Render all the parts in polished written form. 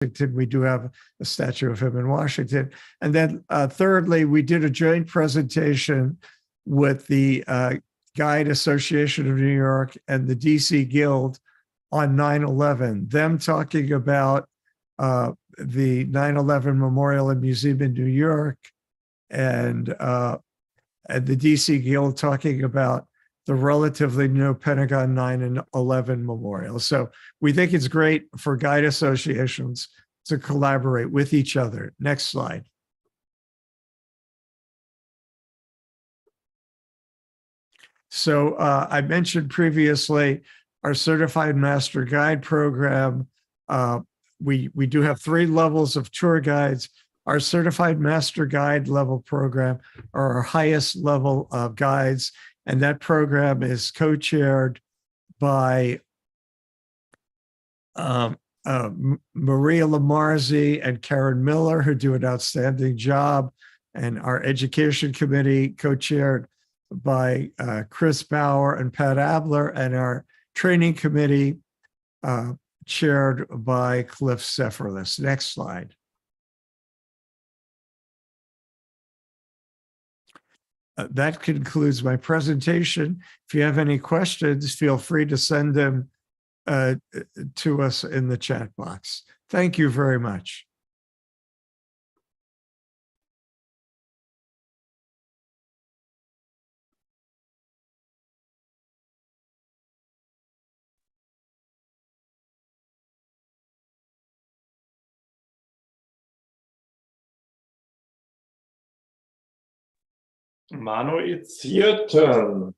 We do have a statue of him in Washington. And then thirdly, we did a joint presentation with the Guide Association of New York and the DC Guild on 9/11, them talking about the 9/11 Memorial and Museum in New York, and the DC Guild talking about the relatively new Pentagon 9/11 Memorial. So we think it's great for guide associations to collaborate with each other. Next slide. So I mentioned previously our Certified Master Guide program. We do have 3 levels of tour guides. Our Certified Master Guide level program are our highest level of guides, and that program is co-chaired by Maria Lamarzi and Karen Miller, who do an outstanding job, and our Education Committee co-chaired by Chris Bauer and Pat Abler, and our Training Committee chaired by Cliff Sepherlis. Next slide. That concludes my presentation. If you have any questions, feel free to send them to us in the chat box. Thank you very much. Manu, it's your turn.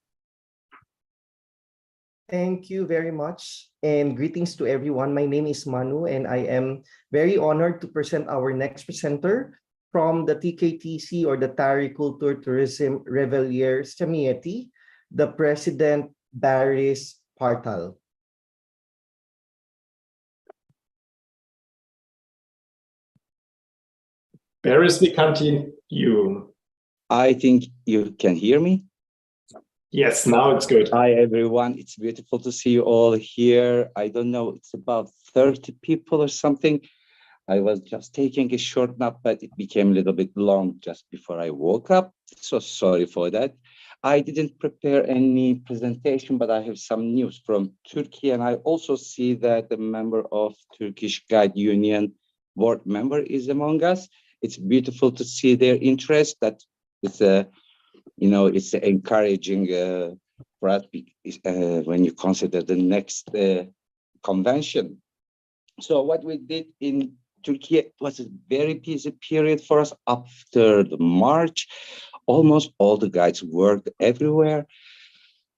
Thank you very much, and greetings to everyone. My name is Manu, and I am very honored to present our next presenter from the TKTC, or the Tarih, Kultur, Tourism, Rehberleri, Cemiyeti, the President Baris Partal. Baris, we continue. I think you can hear me. Yes, now it's good. Hi, everyone. It's beautiful to see you all here. I don't know, it's about 30 people or something. I was just taking a short nap, but it became a little bit long just before I woke up. So sorry for that. I didn't prepare any presentation, but I have some news from Turkey. And I also see that a member of Turkish Guide Union board member is among us. It's beautiful to see their interest. That it's a, it's encouraging for us when you consider the next convention. So what we did in Turkey was a very busy period for us after the March. Almost all the guides worked everywhere.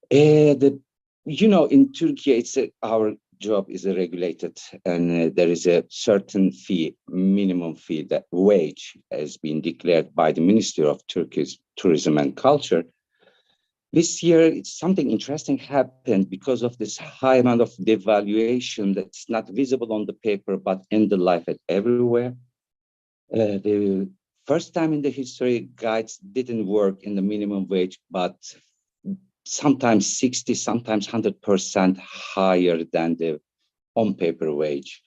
In Turkey, it's our job is regulated, and there is a certain fee, minimum fee, that wage has been declared by the Ministry of Turkish Tourism and Culture. This year, something interesting happened because of this high amount of devaluation that's not visible on the paper, but in the life and everywhere. The first time in the history, guides didn't work in the minimum wage, but sometimes 60, sometimes 100% higher than the on-paper wage.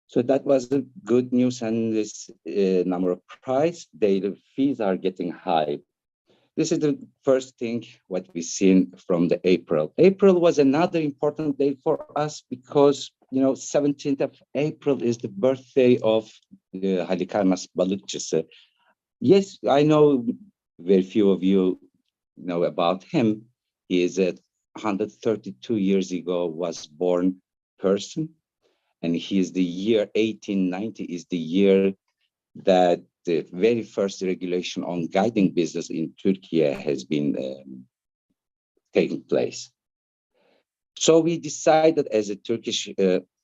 So that was the good news, and this number of price, the fees are getting high. This is the first thing what we've seen from the April. April was another important day for us because, 17th of April is the birthday of Halikarnas Balıkçısı. Yes, I know very few of you know about him. He is a 132 years ago was born person, and he is the year 1890 is the year that the very first regulation on guiding business in Turkey has been taking place. So we decided as a Turkish,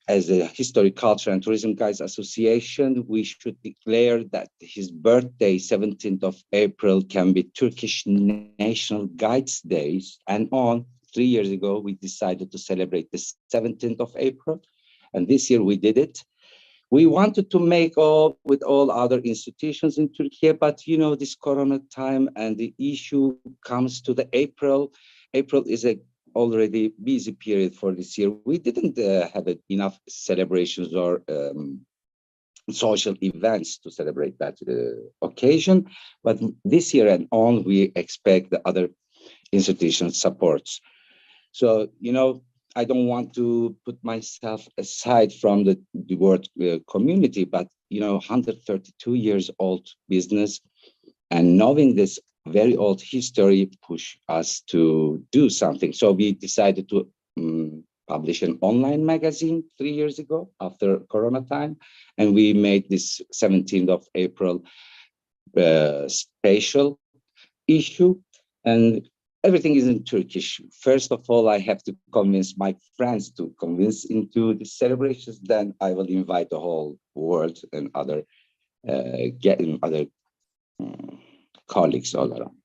as a History, Culture and Tourism Guides Association, we should declare that his birthday, 17th of April, can be Turkish National Guides Days. And 3 years ago, we decided to celebrate the 17th of April. And this year we did it. We wanted to make with all other institutions in Turkey, but this Corona time and the issue comes to the April. April is a already busy period for this year. We didn't have enough celebrations or social events to celebrate that occasion. But this year and on, we expect the other institutions supports. So, you know, I don't want to put myself aside from the word community, but, you know, 132 years old business and knowing this very old history push us to do something. So we decided to publish an online magazine 3 years ago after Corona time. And we made this 17th of April special issue. And everything is in Turkish. First of all, I have to convince my friends to convince into the celebrations. Then I will invite the whole world and other colleagues all around.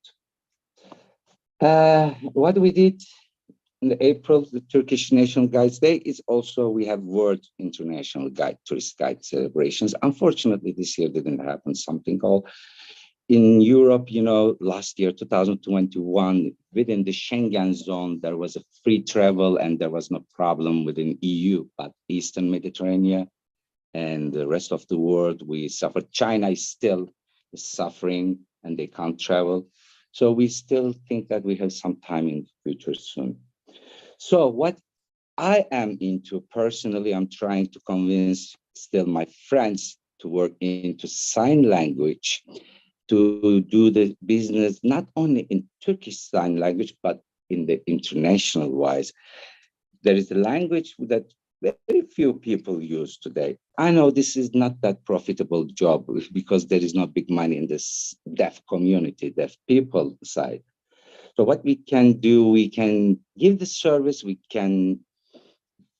What we did in April, the Turkish National Guides Day is also, we have World International Guide, Tourist Guide celebrations. Unfortunately, this year didn't happen. Something called in Europe, you know, last year, 2021, within the Schengen zone, there was a free travel and there was no problem within EU, but Eastern Mediterranean and the rest of the world, we suffered. China is still suffering and they can't travel. So we still think that we have some time in the future soon. So what I am into personally, I'm trying to convince still my friends to work into sign language, to do the business, not only in Turkish Sign Language, but in the international wise. There is a language that very few people use today. I know this is not that profitable job because there is no big money in this deaf community, deaf people side. So what we can do, we can give the service, we can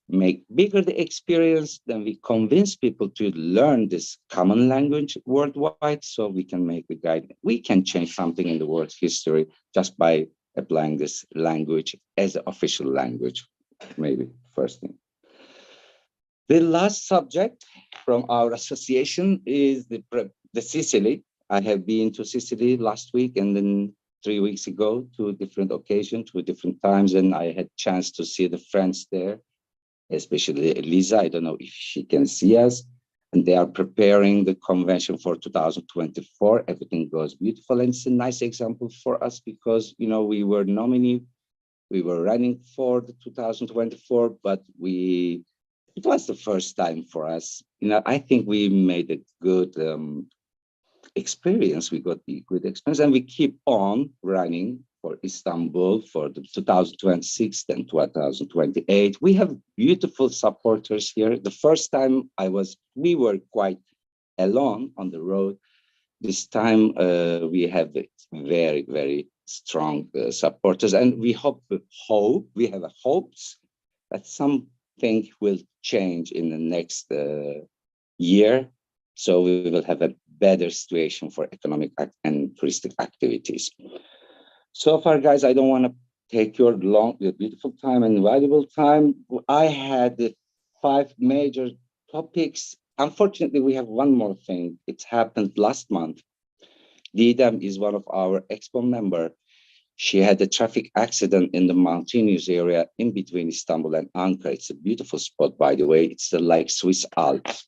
make bigger the experience, then we convince people to learn this common language worldwide so we can make the guide. We can change something in the world's history just by applying this language as an official language, maybe first thing. The last subject from our association is the Sicily. I have been to Sicily last week and then 3 weeks ago to different occasions, to different times, and I had chance to see the friends there, especially Lisa. I don't know if she can see us. And they are preparing the convention for 2024. Everything goes beautiful. And it's a nice example for us because, you know, we were nominee, we were running for the 2024, but it was the first time for us. You know, I think we made a good experience. We got a good experience and we keep on running for Istanbul for the 2026 and 2028. We have beautiful supporters here. The first time we were quite alone on the road. This time we have very, very strong supporters, and we we have hopes that something will change in the next year. So we will have a better situation for economic and touristic activities. So far, guys, I don't want to take your beautiful time and valuable time. I had 5 major topics. Unfortunately, we have one more thing. It happened last month. Didem is one of our Expo member. She had a traffic accident in the mountainous area in between Istanbul and Ankara. It's a beautiful spot, by the way. It's like Swiss Alps.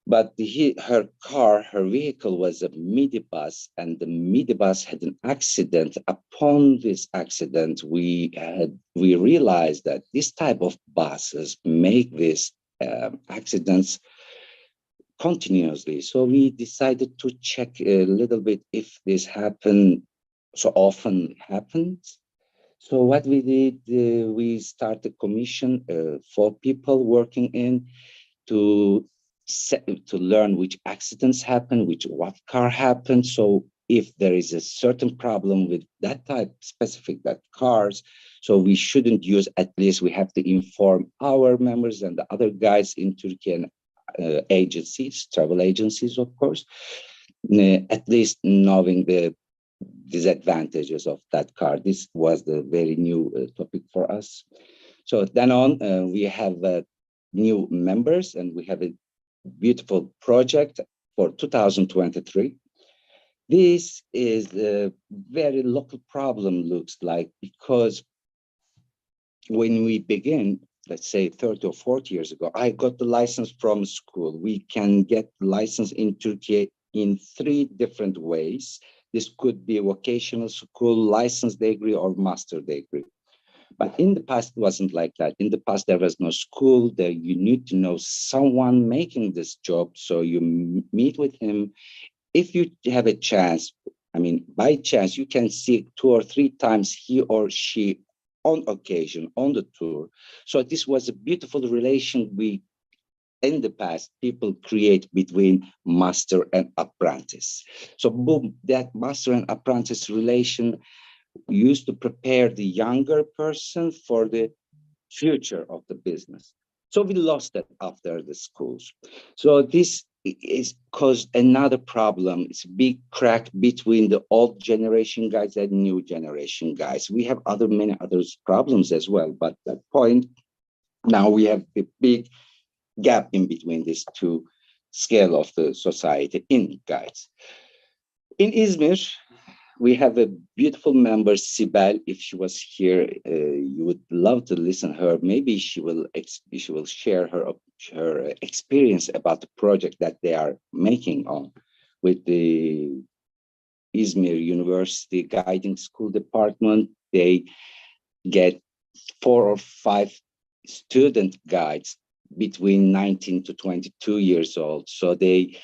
But her vehicle was a minibus, and the minibus had an accident. Upon this accident, we realized that this type of buses make these accidents continuously. So we decided to check a little bit if this so often happens. So what we did, we started a commission, 4 people working in to learn which accidents happen, what car happened. So if there is a certain problem with that type, specific that cars, so we shouldn't use, at least we have to inform our members and the other guides in Turkey and agencies, travel agencies, of course, at least knowing the disadvantages of that car. This was the very new topic for us. So then on, we have new members and we have a beautiful project for 2023. This is a very local problem, looks like, because when we begin, let's say 30 or 40 years ago, I got the license from school. We can get license in Turkey in 3 different ways. This could be a vocational school, license degree, or master degree. But in the past, it wasn't like that. In the past, there was no school. There you need to know someone making this job. So you meet with him. If you have a chance, I mean, by chance, you can see 2 or 3 times he or she on occasion, on the tour. So this was a beautiful relation in the past, people create between master and apprentice. So boom, that master and apprentice relation used to prepare the younger person for the future of the business. So we lost that after the schools. So this is caused another problem. It's a big crack between the old generation guys and new generation guys. We have many other problems as well, but at that point, now we have the big gap in between these 2 scale of the society in guides. In Izmir, we have a beautiful member, Sibel. If she was here, you would love to listen to her. Maybe she will share her experience about the project that they are making on with the Izmir University Guiding School Department. They get 4 or 5 student guides between 19 to 22 years old. So they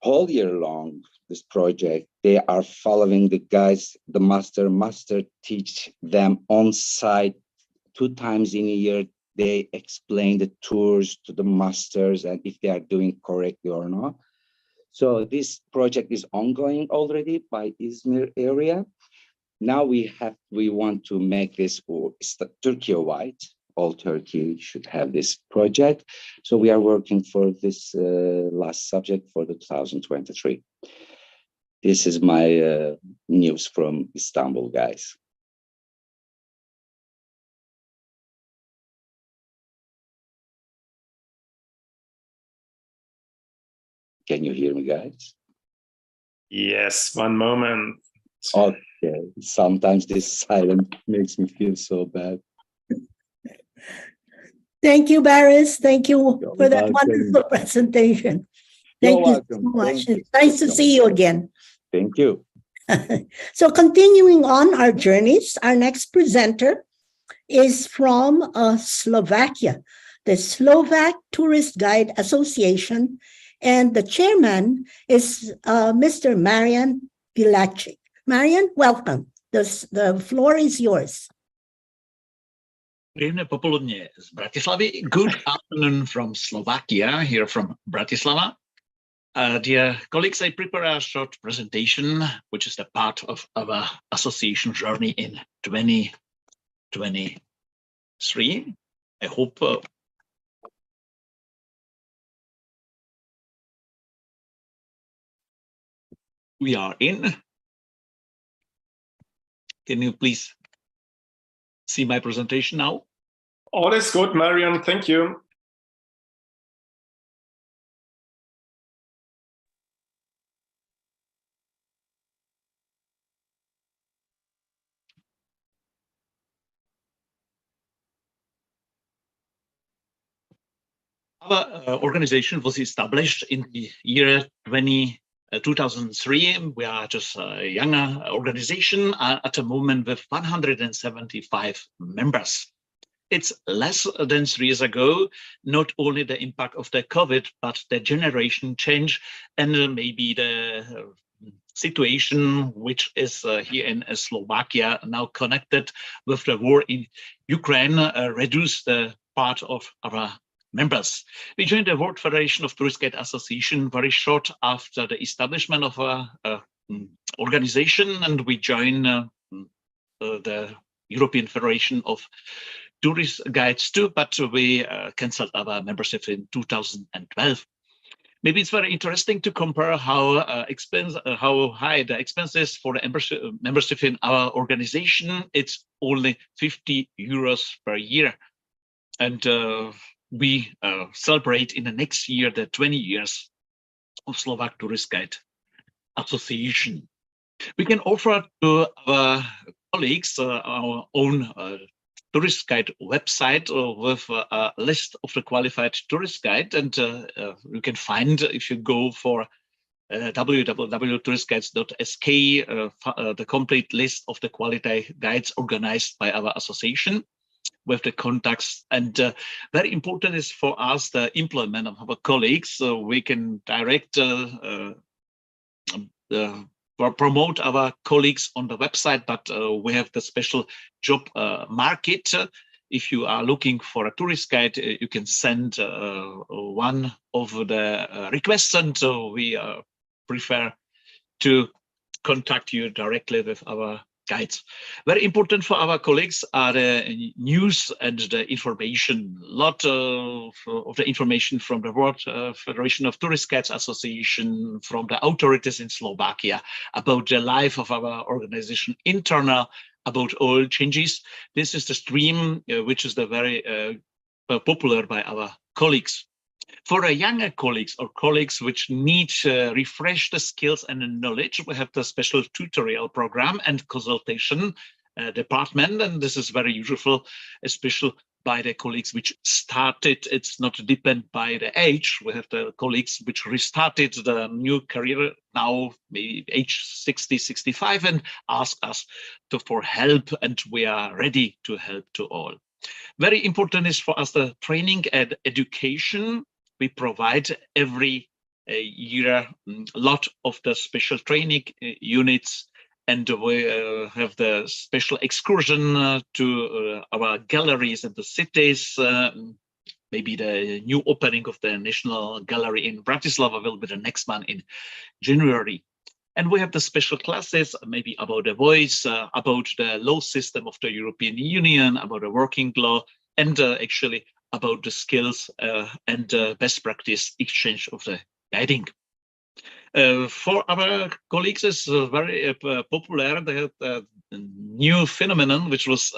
whole year long, this project, they are following the guys, the master teach them on site 2 times in a year. They explain the tours to the masters and if they are doing correctly or not. So this project is ongoing already by Izmir area. Now we want to make this Turkey-wide. All Turkey should have this project. So we are working for this last subject for the 2023. This is my news from Istanbul, guys. Can you hear me, guys? Yes, one moment. Okay, sometimes this silence makes me feel so bad. Thank you, Baris. Thank you You're for that welcome. wonderful presentation. Thank You're you so welcome. much. Thank you. It's nice to see you again. Thank you. So continuing on our journeys, our next presenter is from Slovakia, the Slovak Tourist Guide Association, and the chairman is Mr. Marian Pilacic. Marian, welcome. The floor is yours. Príjemné popoludne z Bratislavy. Good afternoon from Slovakia, here from Bratislava. Dear colleagues, I prepare a short presentation, which is a part of our association journey in 2023. I hope we are in. Can you please see my presentation now? All is good, Marian. Thank you. Our organization was established in the year 2003. We are just a younger organization at the moment with 175 members. It's less than 3 years ago, not only the impact of the COVID, but the generation change and maybe the situation which is here in Slovakia now connected with the war in Ukraine reduced the part of our members. We joined the World Federation of Tourist Guide Association very short after the establishment of our organization, and we joined the European Federation of Tourist Guides too, but we canceled our membership in 2012. Maybe it's very interesting to compare how high the expenses for the membership in our organization. It's only 50 euros per year. And we celebrate in the next year the 20 years of Slovak Tourist Guide Association. We can offer to our colleagues our own tourist guide website with a list of the qualified tourist guide, and you can find, if you go for www.touristguides.sk, the complete list of the quality guides organized by our association with the contacts. And very important is for us the employment of our colleagues, so we can direct promote our colleagues on the website, but we have the special job market. If you are looking for a tourist guide, you can send one of the requests, and we prefer to contact you directly with our guides. Very important for our colleagues are the news and the information. A lot of the information from the World Federation of Tourist Guides Association, from the authorities in Slovakia, about the life of our organization, internal, about all changes. This is the stream which is the very popular by our colleagues. For the younger colleagues or colleagues which need to refresh the skills and the knowledge, we have the special tutorial program and consultation department, and this is very useful, especially by the colleagues which started. It's not dependent by the age. We have the colleagues which restarted the new career now, maybe age 60, 65, and ask us for help, and we are ready to help to all. Very important is for us the training and education. We provide every year a lot of the special training units, and we have the special excursion to our galleries and the cities. Maybe the new opening of the National Gallery in Bratislava will be the next one in January. And we have the special classes, maybe about the voice, about the law system of the European Union, about the working law, and actually about the skills and best practice exchange of the guiding. For our colleagues, it's very popular. They have a new phenomenon which was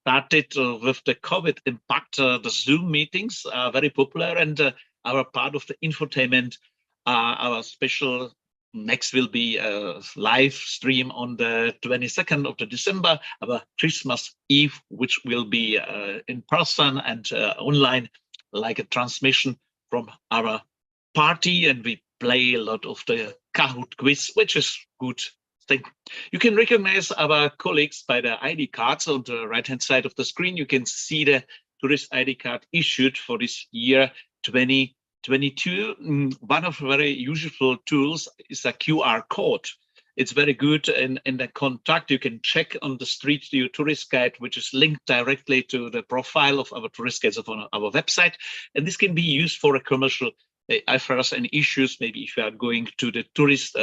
started with the COVID impact. The Zoom meetings are very popular, and our part of the infotainment, our special next will be a live stream on the 22nd of December, our Christmas Eve, which will be in person and online, like a transmission from our party, and we play a lot of the Kahoot quiz, which is good thing. You can recognize our colleagues by the ID cards on the right-hand side of the screen. You can see the tourist ID card issued for this year 2022. One of the very useful tools is a QR code. It's very good in the contact. You can check on the Street View tourist guide, which is linked directly to the profile of our tourist guides on our website. And this can be used for a commercial affairs and issues. Maybe if you are going to the tourist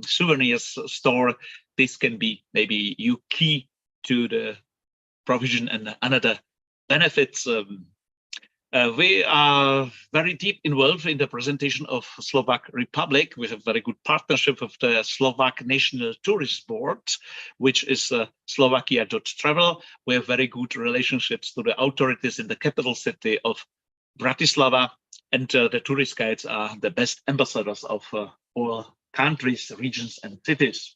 souvenirs store, this can be maybe you key to the provision and another benefits. We are very deep involved in the presentation of Slovak Republic. We have very good partnership with the Slovak National Tourist Board, which is Slovakia.travel. We have very good relationships to the authorities in the capital city of Bratislava, and the tourist guides are the best ambassadors of all countries, regions, and cities.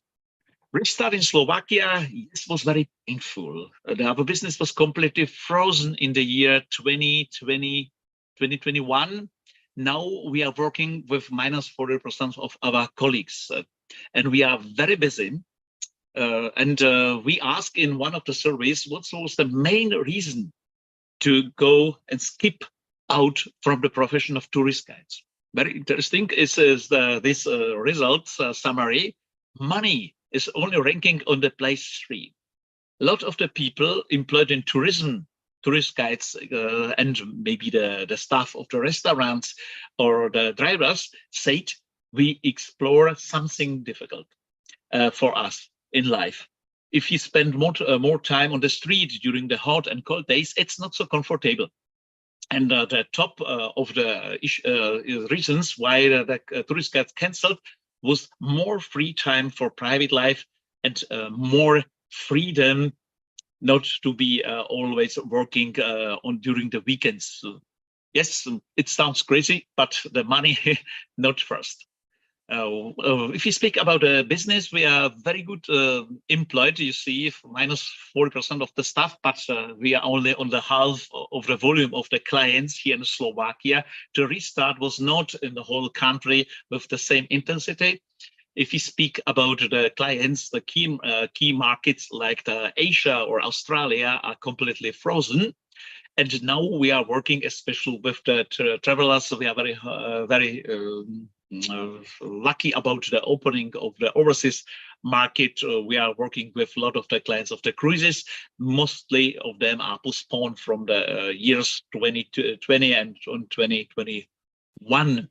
Restart in Slovakia, yes, was very painful. Our business was completely frozen in the year 2020, 2021. Now we are working with minus 40% of our colleagues, and we are very busy. And we asked in one of the surveys, what was the main reason to go and skip out from the profession of tourist guides? Very interesting is this results summary. Money is only ranking on the place 3. A lot of the people employed in tourism, tourist guides, and maybe the staff of the restaurants or the drivers said, we explore something difficult for us in life. If you spend more time on the street during the hot and cold days, it's not so comfortable. And the top of the reasons why the tourist guides canceled was more free time for private life and more freedom not to be always working during the weekends. So, yes, it sounds crazy, but the money not first. If you speak about a business, we are very good employed. You see, minus 40% of the staff, but we are only on the half of the volume of the clients here in Slovakia. The restart was not in the whole country with the same intensity. If you speak about the clients, the key markets like Asia or Australia are completely frozen. And now we are working especially with the travelers. We are very lucky about the opening of the overseas market. We are working with a lot of the clients of the cruises. Mostly of them are postponed from the years 2020 and 2021.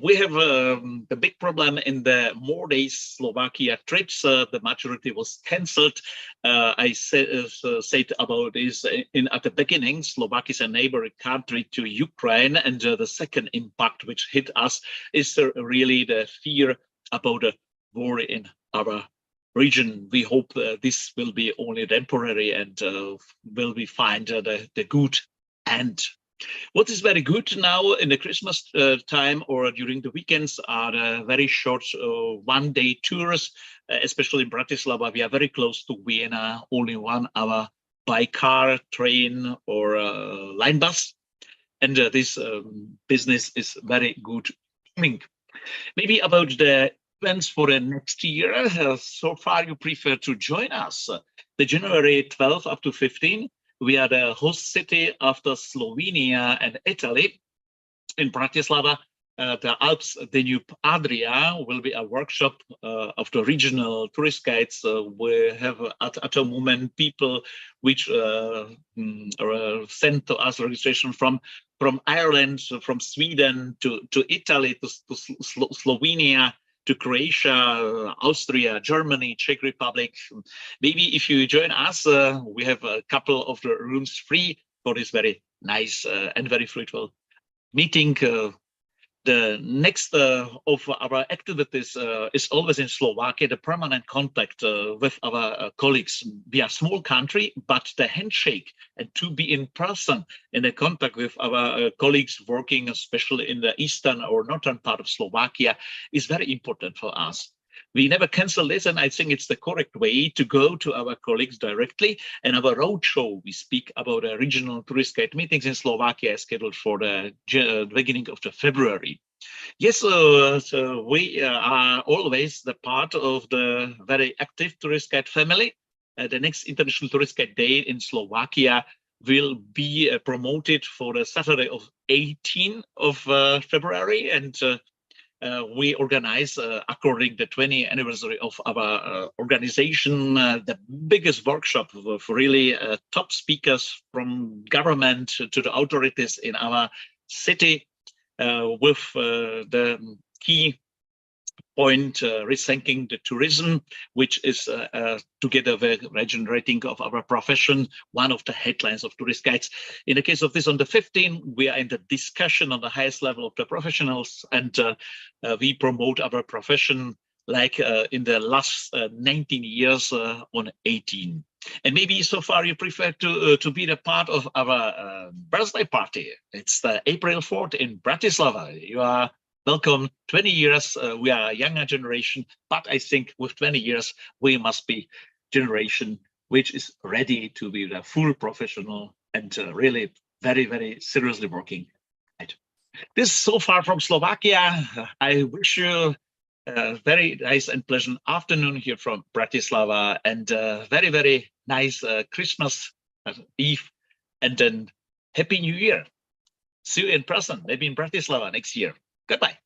We have a big problem in the more days Slovakia trips. The majority was cancelled. I said about this at the beginning. Slovakia is a neighboring country to Ukraine, and the second impact which hit us is really the fear about a war in our region. We hope this will be only temporary and will be find the good end. What is very good now in the Christmas time or during the weekends are very short one-day tours, especially in Bratislava. We are very close to Vienna, only 1 hour by car, train, or line bus. And this business is very good. Maybe about the events for the next year. So far, you prefer to join us. The January 12 up to 15. We are the host city after Slovenia and Italy. In Bratislava, the Alps Danube Adria will be a workshop of the regional tourist guides. We have at the moment people which sent to us registration from Ireland, from Sweden to Italy, to Slovenia, to Croatia, Austria, Germany, Czech Republic. Maybe if you join us, we have a couple of the rooms free for this very nice and very fruitful meeting. The next of our activities is always in Slovakia, the permanent contact with our colleagues. We are a small country, but the handshake and to be in person in the contact with our colleagues working especially in the eastern or northern part of Slovakia is very important for us. We never cancel this, and I think it's the correct way to go to our colleagues directly. And our roadshow, we speak about regional tourist guide meetings in Slovakia scheduled for the beginning of February. Yes, so we are always the part of the very active tourist guide family. The next International Tourist Guide Day in Slovakia will be promoted for the Saturday of 18th of February, and we organize, according to the 20th anniversary of our organization, the biggest workshop for really top speakers from government to the authorities in our city, with the key point rethinking the tourism, which is together with regenerating of our profession, one of the headlines of tourist guides. In the case of this on the 15th, we are in the discussion on the highest level of the professionals, and we promote our profession like in the last 19 years on 18. And maybe so far you prefer to be the part of our birthday party. It's the April 4th in Bratislava. You are welcome. 20 years, we are a younger generation, but I think with 20 years, we must be generation which is ready to be the full professional and really very, very seriously working. Right. This is so far from Slovakia. I wish you a very nice and pleasant afternoon here from Bratislava, and very, very nice Christmas Eve, and then Happy New Year. See you in person, maybe in Bratislava next year. Goodbye.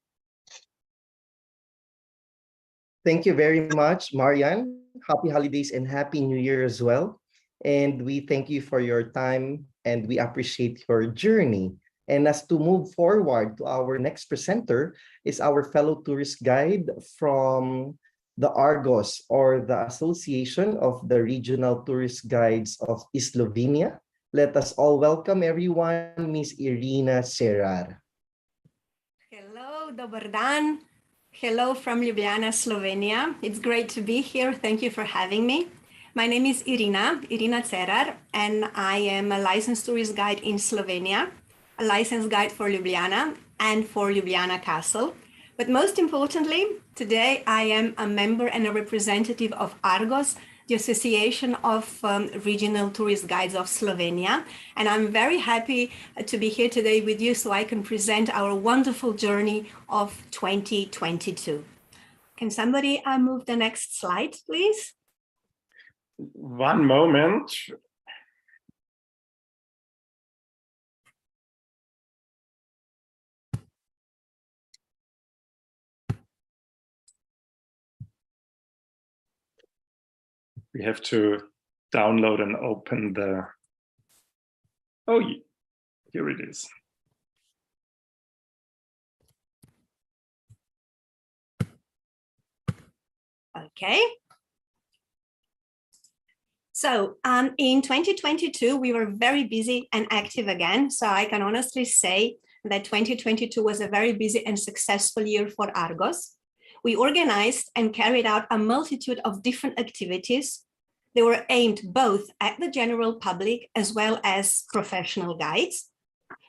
Thank you very much, Marian. Happy holidays and Happy New Year as well. And we thank you for your time, and we appreciate your journey. And as to move forward to our next presenter is our fellow tourist guide from the ARGOS, or the Association of the Regional Tourist Guides of Slovenia. Let us all welcome everyone, Ms. Irina Cerar. Hello, dobar dan. Hello from Ljubljana, Slovenia. It's great to be here. Thank you for having me. My name is Irina Cerar, and I am a licensed tourist guide in Slovenia, a licensed guide for Ljubljana and for Ljubljana Castle. But most importantly, today I am a member and a representative of ARGOS, the Association of Regional Tourist Guides of Slovenia. And I'm very happy to be here today with you so I can present our wonderful journey of 2022. Can somebody move the next slide, please? One moment. We have to download and open the, oh, here it is. Okay. So in 2022, we were very busy and active again. So I can honestly say that 2022 was a very busy and successful year for ARGOS. We organized and carried out a multitude of different activities. They were aimed both at the general public as well as professional guides.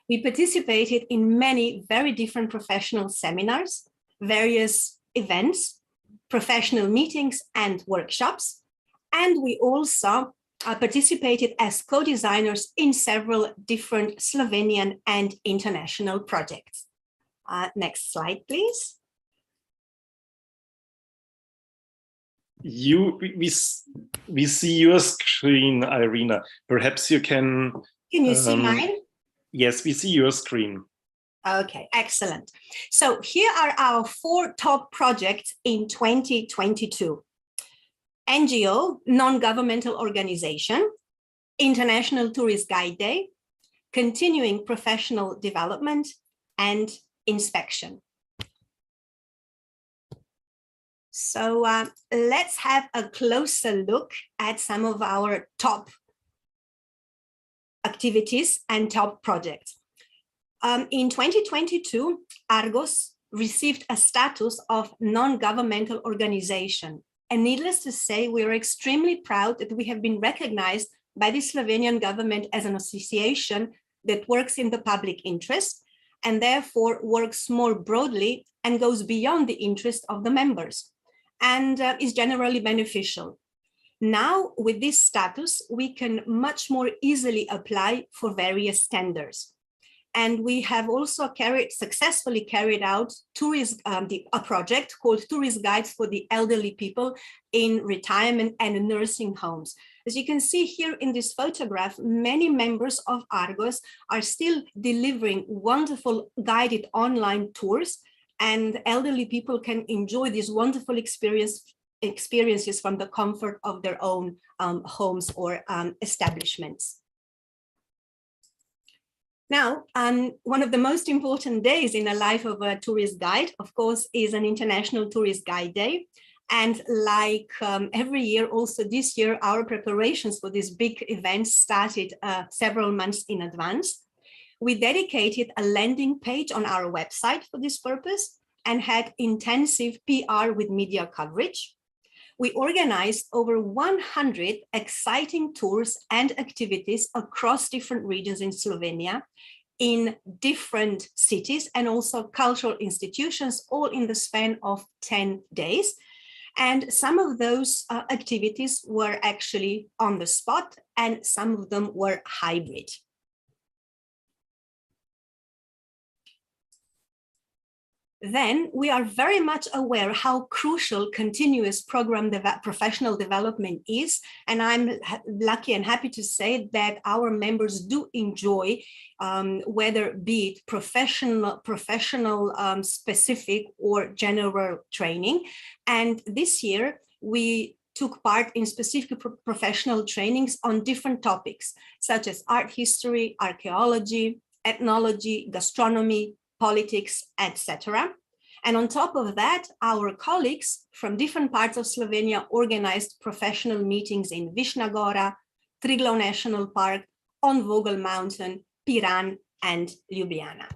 We participated in many very different professional seminars, various events, professional meetings and workshops. And we also participated as co-designers in several different Slovenian and international projects. Next slide, please. We see your screen, Irina. Perhaps you can... Can you see mine? Yes, we see your screen. Okay, excellent. So here are our 4 top projects in 2022. NGO, non-governmental organization, International Tourist Guide Day, continuing professional development, and inspection. So let's have a closer look at some of our top activities and top projects. In 2022, ARGOS received a status of non-governmental organization. And needless to say, we are extremely proud that we have been recognized by the Slovenian government as an association that works in the public interest and therefore works more broadly and goes beyond the interest of the members and is generally beneficial. Now, with this status, we can much more easily apply for various tenders. And we have also successfully carried out a project called Tourist Guides for the Elderly People in Retirement and Nursing Homes. As you can see here in this photograph, many members of ARGOS are still delivering wonderful guided online tours, and elderly people can enjoy these wonderful experiences from the comfort of their own homes or establishments. Now, one of the most important days in the life of a tourist guide, of course, is an International Tourist Guide Day. And like every year, also this year, our preparations for this big event started several months in advance. We dedicated a landing page on our website for this purpose and had intensive PR with media coverage. We organized over 100 exciting tours and activities across different regions in Slovenia, in different cities and also cultural institutions, all in the span of 10 days. And some of those activities were actually on the spot and some of them were hybrid. Then we are very much aware how crucial continuous professional development is. And I'm lucky and happy to say that our members do enjoy, whether be it professional specific or general training. And this year we took part in specific professional trainings on different topics, such as art history, archaeology, ethnology, gastronomy, politics, etc. And on top of that, our colleagues from different parts of Slovenia organized professional meetings in Višna Gora, Triglav National Park, on Vogel Mountain, Piran, and Ljubljana.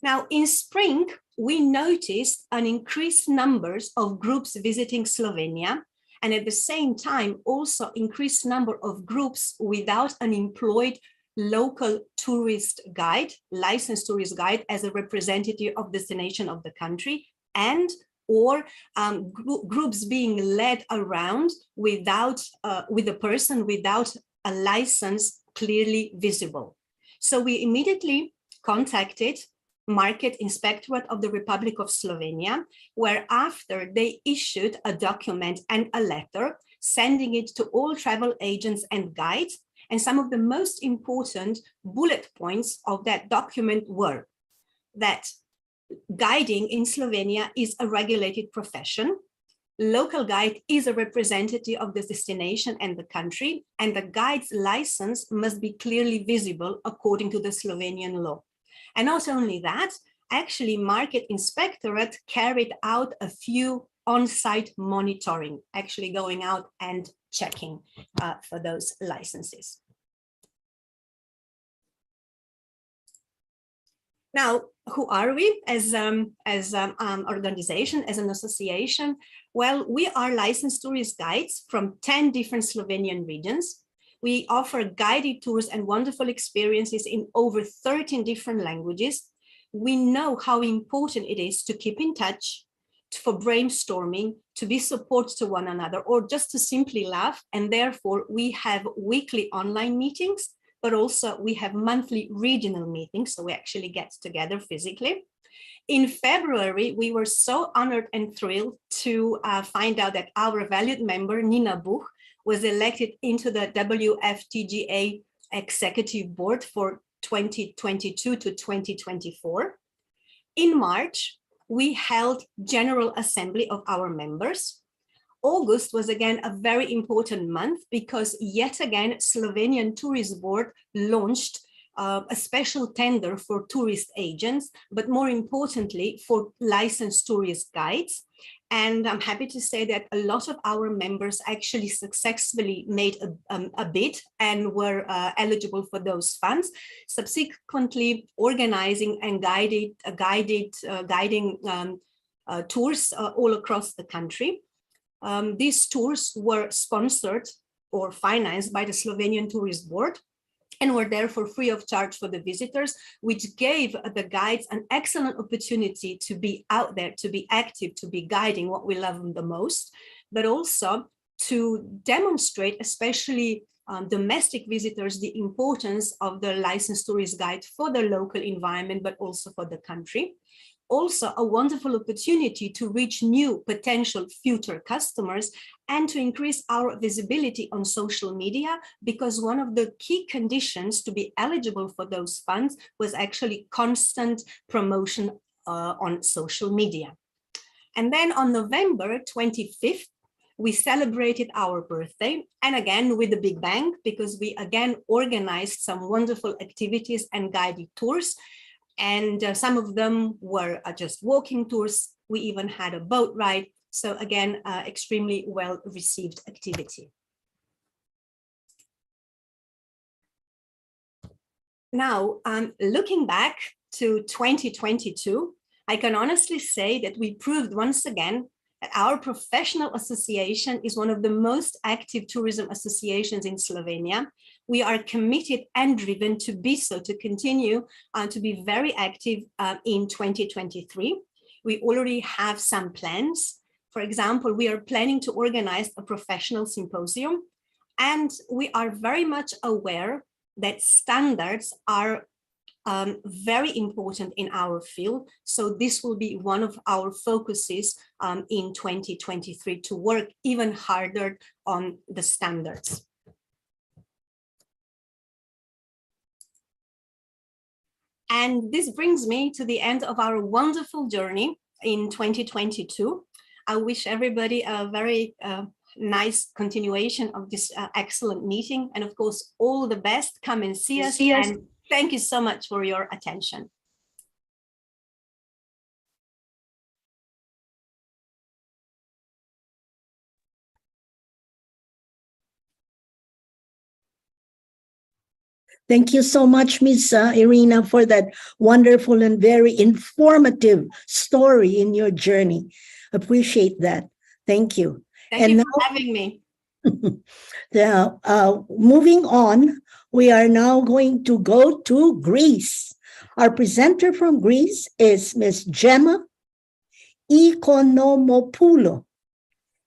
Now, in spring, we noticed an increased numbers of groups visiting Slovenia, and at the same time, also increased number of groups without an employed local tourist guide, licensed tourist guide, as a representative of destination of the country, and or groups being led around without with a person without a license clearly visible. So we immediately contacted Market Inspectorate of the Republic of Slovenia, where after they issued a document and a letter, sending it to all travel agents and guides. And some of the most important bullet points of that document were that guiding in Slovenia is a regulated profession. Local guide is a representative of the destination and the country, and the guide's license must be clearly visible according to the Slovenian law. And not only that, actually Market Inspectorate carried out a few on-site monitoring, actually going out and checking for those licenses. Now, who are we as organization, as an association? Well, we are licensed tourist guides from 10 different Slovenian regions. We offer guided tours and wonderful experiences in over 13 different languages. We know how important it is to keep in touch, for brainstorming, to be support to one another, or just to simply laugh. And therefore, we have weekly online meetings, but also we have monthly regional meetings. So we actually get together physically. In February, we were so honored and thrilled to find out that our valued member, Nina Buch, was elected into the WFTGA Executive Board for 2022 to 2024. In March, we held General Assembly of our members. August was again a very important month because yet again, Slovenian Tourist Board launched a special tender for tourist agents, but more importantly for licensed tourist guides. And I'm happy to say that a lot of our members actually successfully made a bid and were eligible for those funds, subsequently organizing and guiding tours all across the country. These tours were sponsored or financed by the Slovenian Tourist Board and were therefore free of charge for the visitors, which gave the guides an excellent opportunity to be out there, to be active, to be guiding what we love the most, but also to demonstrate, especially domestic visitors, the importance of the licensed tourist guide for the local environment, but also for the country. Also a wonderful opportunity to reach new potential future customers and to increase our visibility on social media, because one of the key conditions to be eligible for those funds was actually constant promotion on social media. And then on November 25th, we celebrated our birthday, and again with a big bang, because we again organized some wonderful activities and guided tours. And some of them were just walking tours. We even had a boat ride. So again, extremely well received activity. Now, looking back to 2022, I can honestly say that we proved once again that our professional association is one of the most active tourism associations in Slovenia. We are committed and driven to be so, to continue to be very active in 2023. We already have some plans. For example, we are planning to organize a professional symposium, and we are very much aware that standards are very important in our field. So this will be one of our focuses in 2023, to work even harder on the standards. And this brings me to the end of our wonderful journey in 2022. I wish everybody a very nice continuation of this excellent meeting. And of course, all the best. Come and see us. And thank you so much for your attention. Thank you so much, Ms. Irina, for that wonderful and very informative story in your journey. Appreciate that. Thank you. Thank you for having me. Moving on, we are now going to go to Greece. Our presenter from Greece is Ms. Gemma Economopoulou.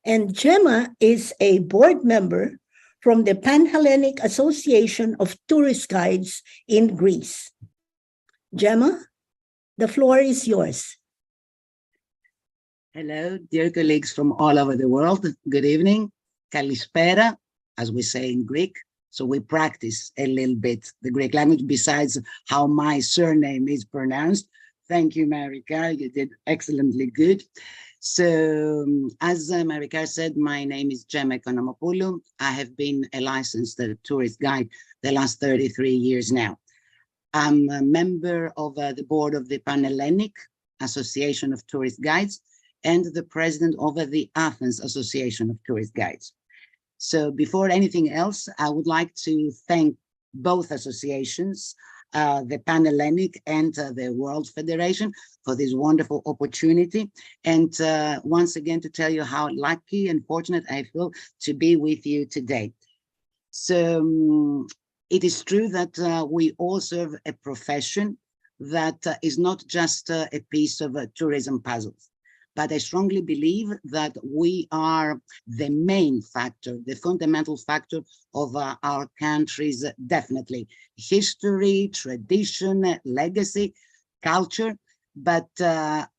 And Gemma is a board member from the Panhellenic Association of Tourist Guides in Greece. Gemma, the floor is yours. Hello, dear colleagues from all over the world. Good evening. Kalispera, as we say in Greek. So we practice a little bit the Greek language besides how my surname is pronounced. Thank you, Marika. You did excellently good. So as Marika said, my name is Gemma Economopoulou. I have been a licensed tourist guide the last 33 years now. I'm a member of the board of the Panhellenic Association of Tourist Guides and the president of the Athens Association of Tourist Guides. So before anything else, I would like to thank both associations, the Panhellenic and the World Federation, for this wonderful opportunity. And once again, to tell you how lucky and fortunate I feel to be with you today. So it is true that we all serve a profession that is not just a piece of tourism puzzles. But I strongly believe that we are the main factor, the fundamental factor of our country's definitely history, tradition, legacy, culture. But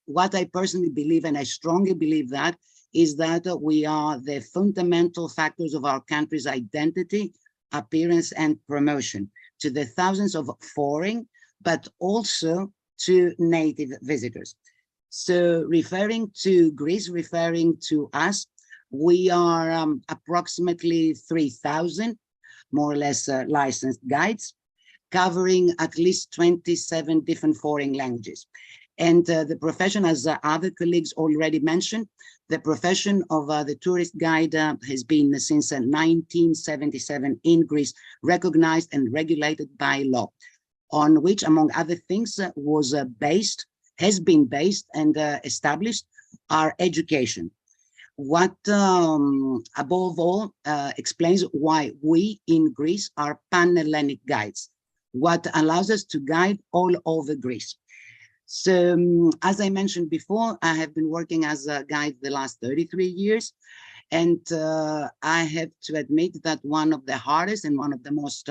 what I personally believe, and I strongly believe that, is that we are the fundamental factors of our country's identity, appearance, and promotion to the thousands of foreign, but also to native visitors. So referring to Greece, referring to us, we are approximately 3,000, more or less licensed guides, covering at least 27 different foreign languages. And the profession, as other colleagues already mentioned, the profession of the tourist guide has been since 1977 in Greece, recognized and regulated by law, on which, among other things, has been based and established our education. What above all explains why we in Greece are Panhellenic guides, what allows us to guide all over Greece. So as I mentioned before, I have been working as a guide the last 33 years. And I have to admit that one of the hardest and one of the most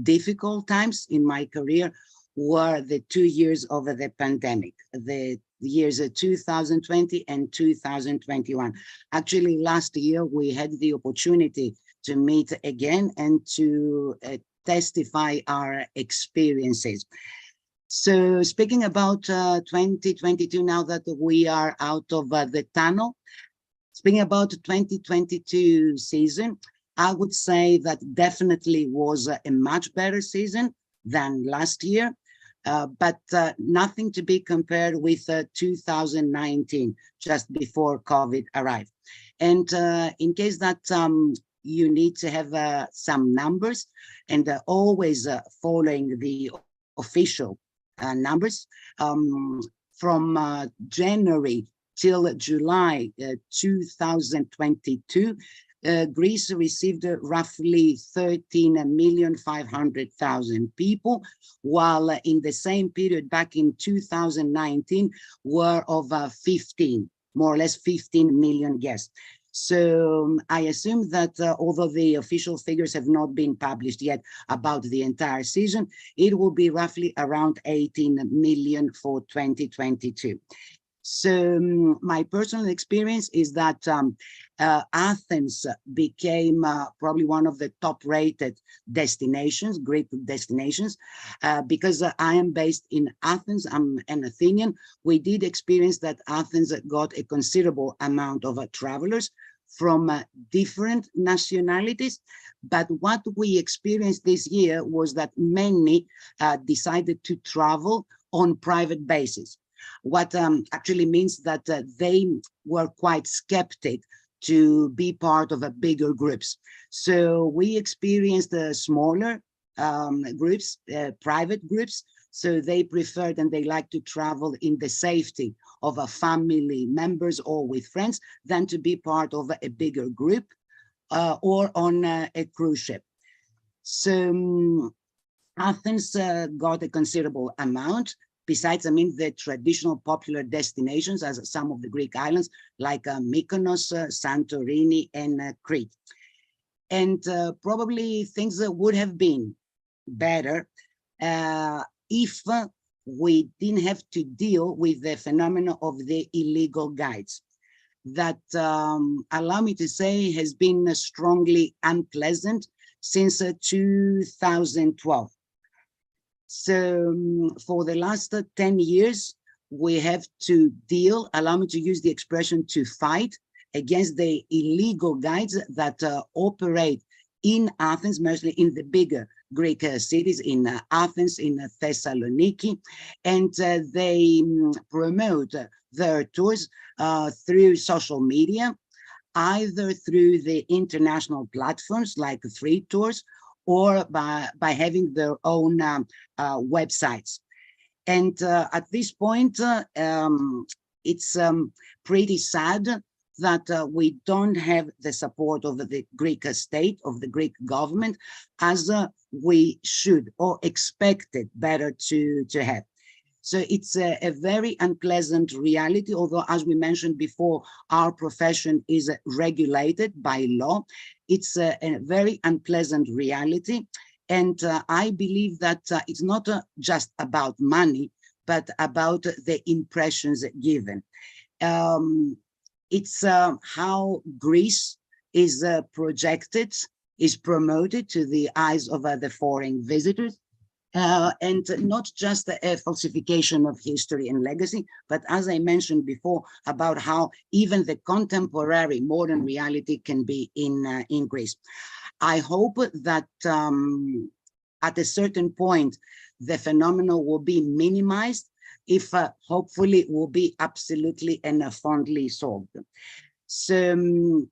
difficult times in my career were the 2 years of the pandemic, the years of 2020 and 2021. Actually, last year, we had the opportunity to meet again and to testify our experiences. So speaking about 2022, now that we are out of the tunnel, speaking about the 2022 season, I would say that definitely was a much better season than last year. But nothing to be compared with 2019, just before COVID arrived. And in case that you need to have some numbers and always following the official numbers, from January till July 2022, Greece received roughly 13,500,000 people, while in the same period back in 2019 were of 15, more or less 15 million guests. So I assume that although the official figures have not been published yet about the entire season, it will be roughly around 18 million for 2022. So my personal experience is that Athens became probably one of the top-rated destinations, Greek destinations, because I am based in Athens. I'm an Athenian. We did experience that Athens got a considerable amount of travelers from different nationalities. But what we experienced this year was that many decided to travel on private basis. What actually means that they were quite skeptic to be part of bigger groups. So we experienced smaller groups, private groups. So they preferred and they like to travel in the safety of family members or with friends than to be part of a bigger group or on a cruise ship. So Athens got a considerable amount. Besides, the traditional popular destinations as some of the Greek islands like Mykonos, Santorini, and Crete. And probably things would have been better if we didn't have to deal with the phenomenon of the illegal guides that, allow me to say, has been strongly unpleasant since 2012. So for the last 10 years, we have to deal, allow me to use the expression, to fight against the illegal guides that operate in Athens, mostly in the bigger Greek cities, in Athens, in Thessaloniki, and they promote their tours through social media, either through the international platforms like Free Tours, or by having their own websites. And at this point, it's pretty sad that we don't have the support of the Greek state, of the Greek government, as we should or expected better to have. So it's a very unpleasant reality, although, as we mentioned before, our profession is regulated by law. It's a very unpleasant reality. And I believe that it's not just about money, but about the impressions given. It's how Greece is projected, is promoted to the eyes of the foreign visitors. And not just a falsification of history and legacy, but as I mentioned before, about how even the contemporary modern reality can be in Greece. I hope that at a certain point, the phenomenon will be minimized, if hopefully it will be absolutely and fondly solved. So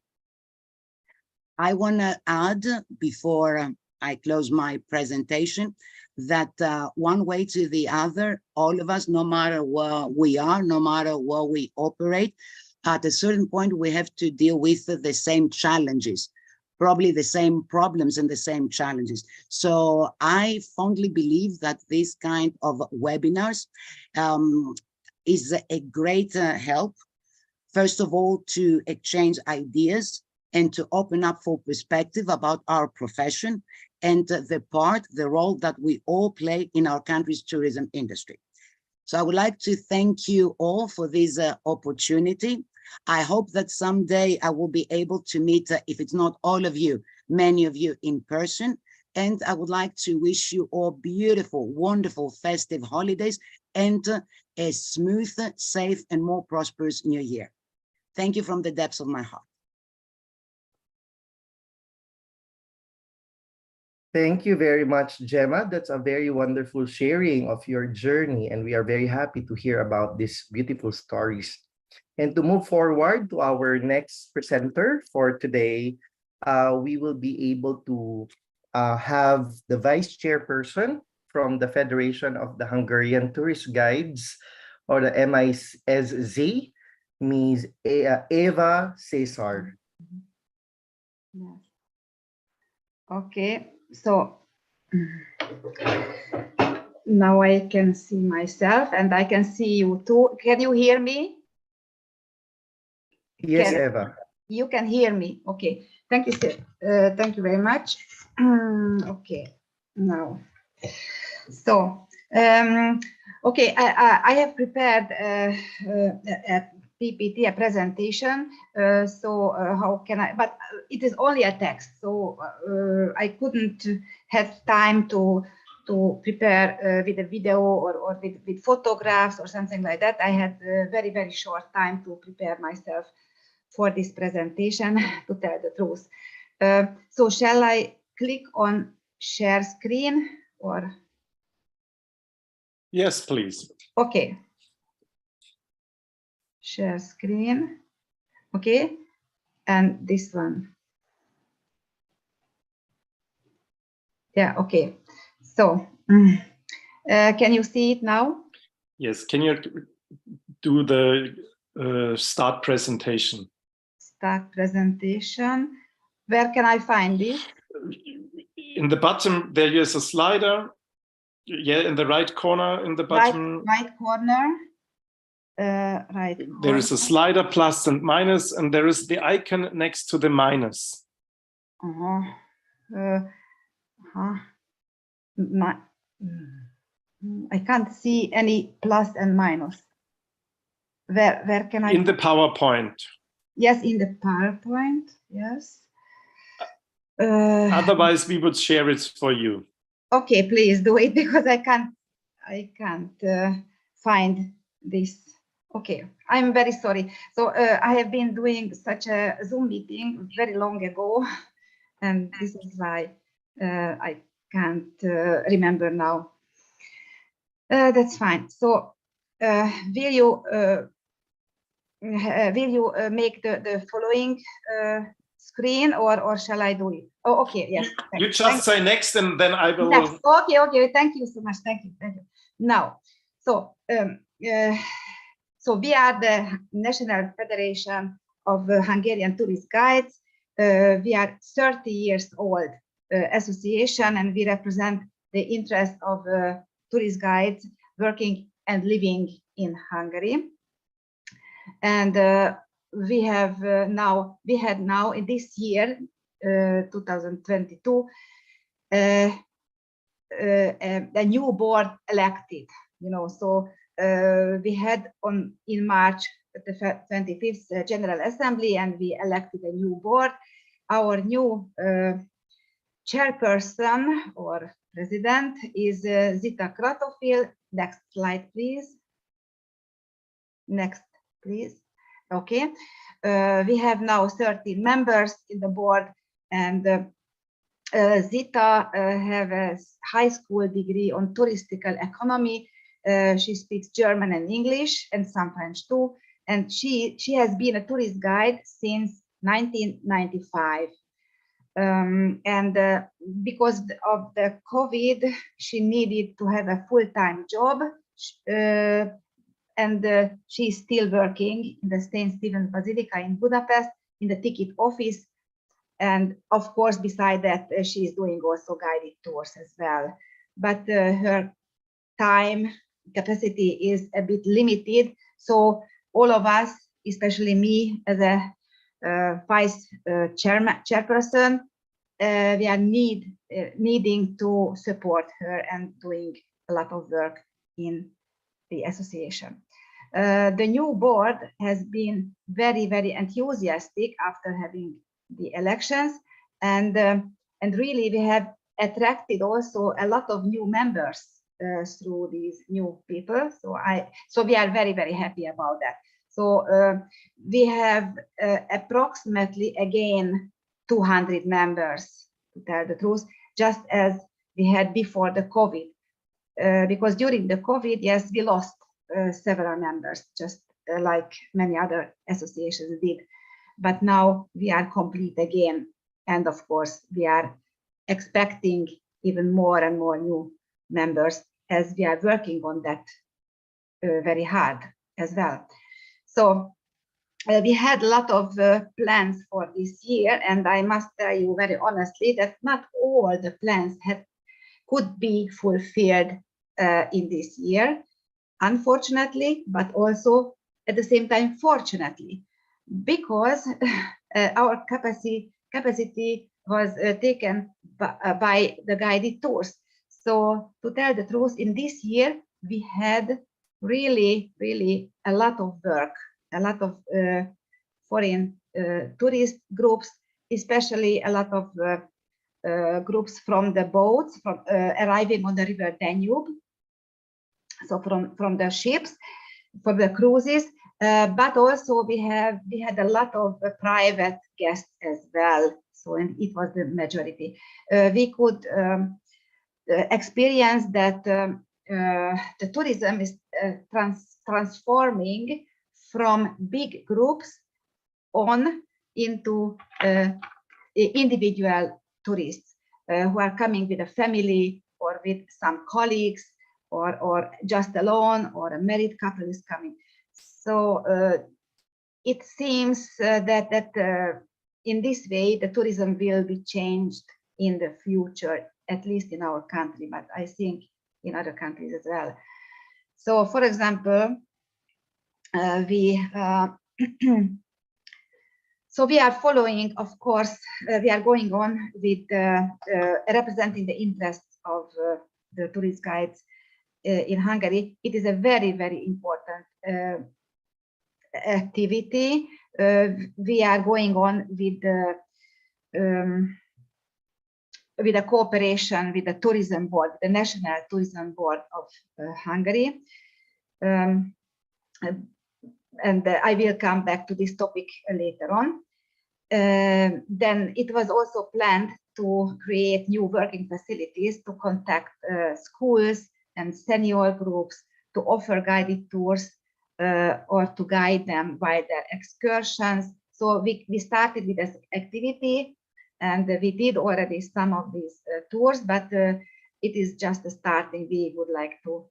I want to add, before I close my presentation, that one way to the other, all of us, no matter where we are, no matter where we operate, at a certain point, we have to deal with the same challenges, probably the same problems and the same challenges. So I fondly believe that this kind of webinars is a great help, first of all, to exchange ideas and to open up for perspective about our profession and the role that we all play in our country's tourism industry. So I would like to thank you all for this opportunity. I hope that someday I will be able to meet, if it's not all of you, many of you in person. And I would like to wish you all beautiful, wonderful, festive holidays and a smooth, safe, and more prosperous new year. Thank you from the depths of my heart. Thank you very much, Gemma. That's a very wonderful sharing of your journey, and we are very happy to hear about these beautiful stories. And to move forward to our next presenter for today, we will be able to have the Vice Chairperson from the Federation of the Hungarian Tourist Guides, or the MISZ, Ms. Eva Cesar. Yeah. Okay. So now I can see myself and I can see you too. Can you hear me? Yes, Eva. You can hear me. Okay. Thank you. Thank you very much. Okay. Now, so okay, I have prepared a PPT, a presentation. So how can I? But it is only a text, so I couldn't have time to prepare with a video or with photographs or something like that. I had very short time to prepare myself for this presentation, to tell the truth. So shall I click on share screen or? Yes, please. Okay. Share screen. Okay. And this one. Yeah, okay. So can you see it now? Yes, can you do the start presentation? Start presentation. Where can I find this? In the bottom, there is a slider. Yeah, in the right corner, in the bottom. Right corner. Right. There is a slider, plus and minus, and there is the icon next to the minus. I can't see any plus and minus. Where can I? In the PowerPoint. Yes, in the PowerPoint. Yes. Otherwise, we would share it for you. Okay, please do it because I can't find this. Okay, I'm very sorry. So I have been doing such a Zoom meeting very long ago, and this is why I can't remember now. That's fine. So will you make the following screen, or shall I do it? Oh, okay, yes. You just say next, and then I will. Next. Okay. Thank you so much. Thank you. Now, so so we are the National Federation of Hungarian Tourist Guides. We are 30 years old association, and we represent the interest of tourist guides working and living in Hungary. And we had now in this year, 2022, a new board elected. So we had in March the 25th General Assembly, and we elected a new board. Our new chairperson or president is Zita Kratofil. Next slide, please. Next, please. Okay. We have now 13 members in the board, and Zita have a high school degree on touristical economy. She speaks German and English and some French too. And she has been a tourist guide since 1995. And because of the COVID, she needed to have a full-time job. And she's still working in the St. Stephen Basilica in Budapest in the ticket office. And of course, beside that, she's doing also guided tours as well. But her time capacity is a bit limited. So all of us, especially me as a vice chairperson, we are needing to support her and doing a lot of work in the association. The new board has been very, very enthusiastic after having the elections, and really we have attracted also a lot of new members through these new people. So we are very, very happy about that. So we have approximately again 200 members, to tell the truth, just as we had before the COVID. Because during the COVID, yes, we lost several members, just like many other associations did. But now we are complete again. And of course, we are expecting even more and more new members as we are working on that very hard as well. So we had a lot of plans for this year, and I must tell you very honestly that not all the plans could be fulfilled in this year, unfortunately, but also at the same time, fortunately, because our capacity was taken by the guided tours. So to tell the truth, in this year, we had really, really a lot of work, a lot of foreign tourist groups, especially a lot of groups from the boats arriving on the river Danube. So from the ships, from the cruises, but also we had a lot of private guests as well. So and it was the majority. We could experience that the tourism is transforming from big groups into individual tourists who are coming with a family or with some colleagues, or just alone, or a married couple is coming. So it seems that in this way, the tourism will be changed in the future, at least in our country, but I think in other countries as well. So, for example, so we are following, of course, we are going on with representing the interests of the tourist guides in Hungary. It is a very, very important activity. We are going on with a cooperation with the tourism board, the National Tourism Board of Hungary. And I will come back to this topic later on. Then it was also planned to create new working facilities to contact schools and senior groups to offer guided tours or to guide them by their excursions. So we started with this activity, and we did already some of these tours, but it is just starting. We would like to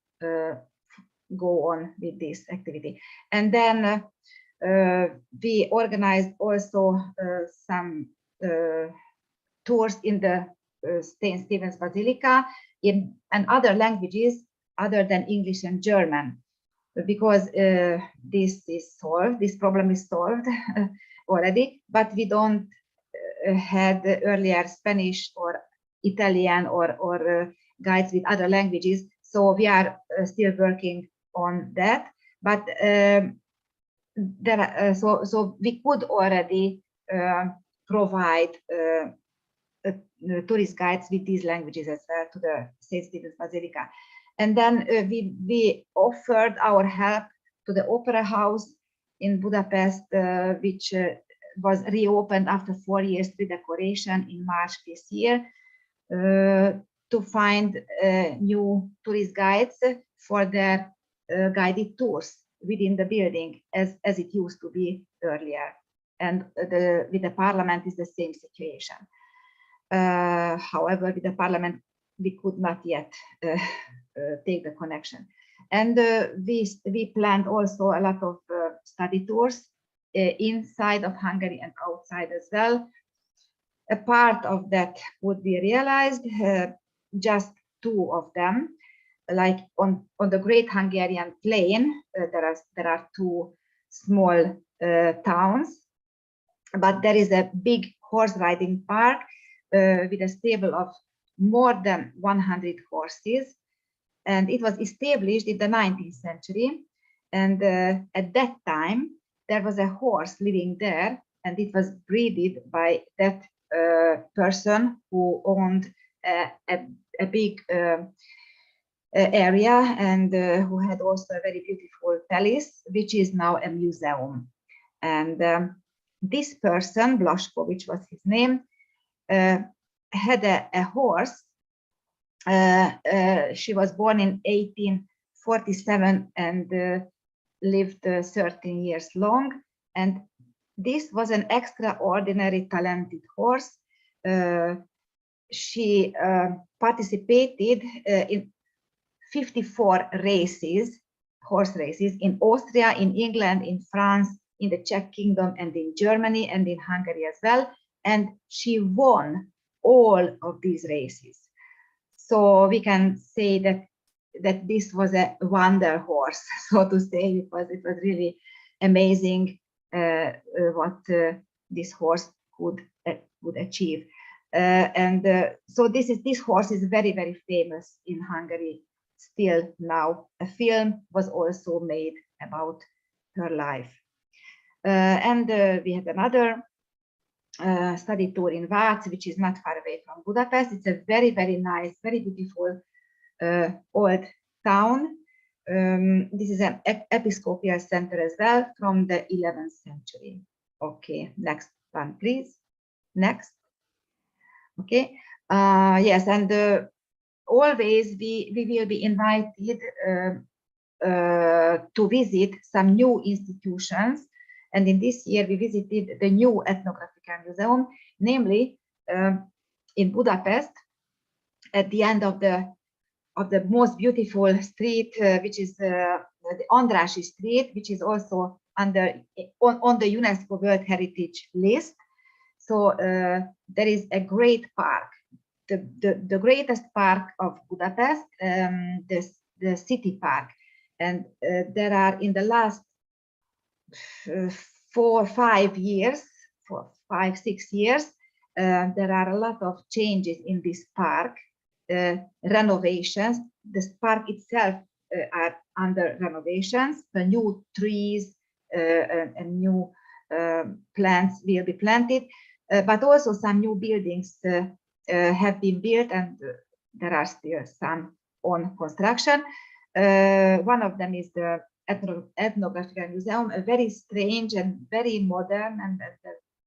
go on with this activity. And then we organized also some tours in the St. Stephen's Basilica in other languages other than English and German, because this problem is solved already, but we don't had earlier Spanish or Italian or guides with other languages. So we are still working on that, but so we could already provide tourist guides with these languages as well to the St. Stephen's Basilica. And then we offered our help to the Opera House in Budapest, which was reopened after 4 years redecoration in March this year, to find new tourist guides for their guided tours within the building as it used to be earlier. And with the parliament is the same situation. However, with the parliament, we could not yet take the connection. And we planned also a lot of study tours inside of Hungary and outside as well. A part of that would be realized, just 2 of them. Like on the Great Hungarian Plain, there are 2 small towns, but there is a big horse riding park with a stable of more than 100 horses, and it was established in the 19th century. And at that time, there was a horse living there, and it was breeded by that person who owned a big area, and who had also a very beautiful palace, which is now a museum. And this person, Blasko, which was his name, had a horse. She was born in 1847 and lived 13 years long. And this was an extraordinary talented horse. She participated in 54 races, horse races, in Austria, in England, in France, in the Czech Kingdom, and in Germany, and in Hungary as well. And she won all of these races. So we can say that this was a wonder horse, so to say. It was really amazing what this horse could achieve. So this horse is very, very famous in Hungary still now. A film was also made about her life. And we had another study tour in Vác, which is not far away from Budapest. It's a very, very nice, very beautiful old town. This is an episcopal center as well from the 11th century. Okay, next one, please. Next. Okay. Yes, and always we will be invited to visit some new institutions. And in this year, we visited the new ethnographical museum, namely in Budapest, at the end of the most beautiful street, which is the Andrássy Street, which is also on the UNESCO World Heritage list. So there is a great park, the greatest park of Budapest, the city park. And there are, in the last 4 or 5 years, 5, 6 years, there are a lot of changes in this park, renovations. This park itself are under renovations. The new trees and new plants will be planted, but also some new buildings have been built, and there are still some on construction. One of them is the Ethnographical Museum, a very strange and very modern and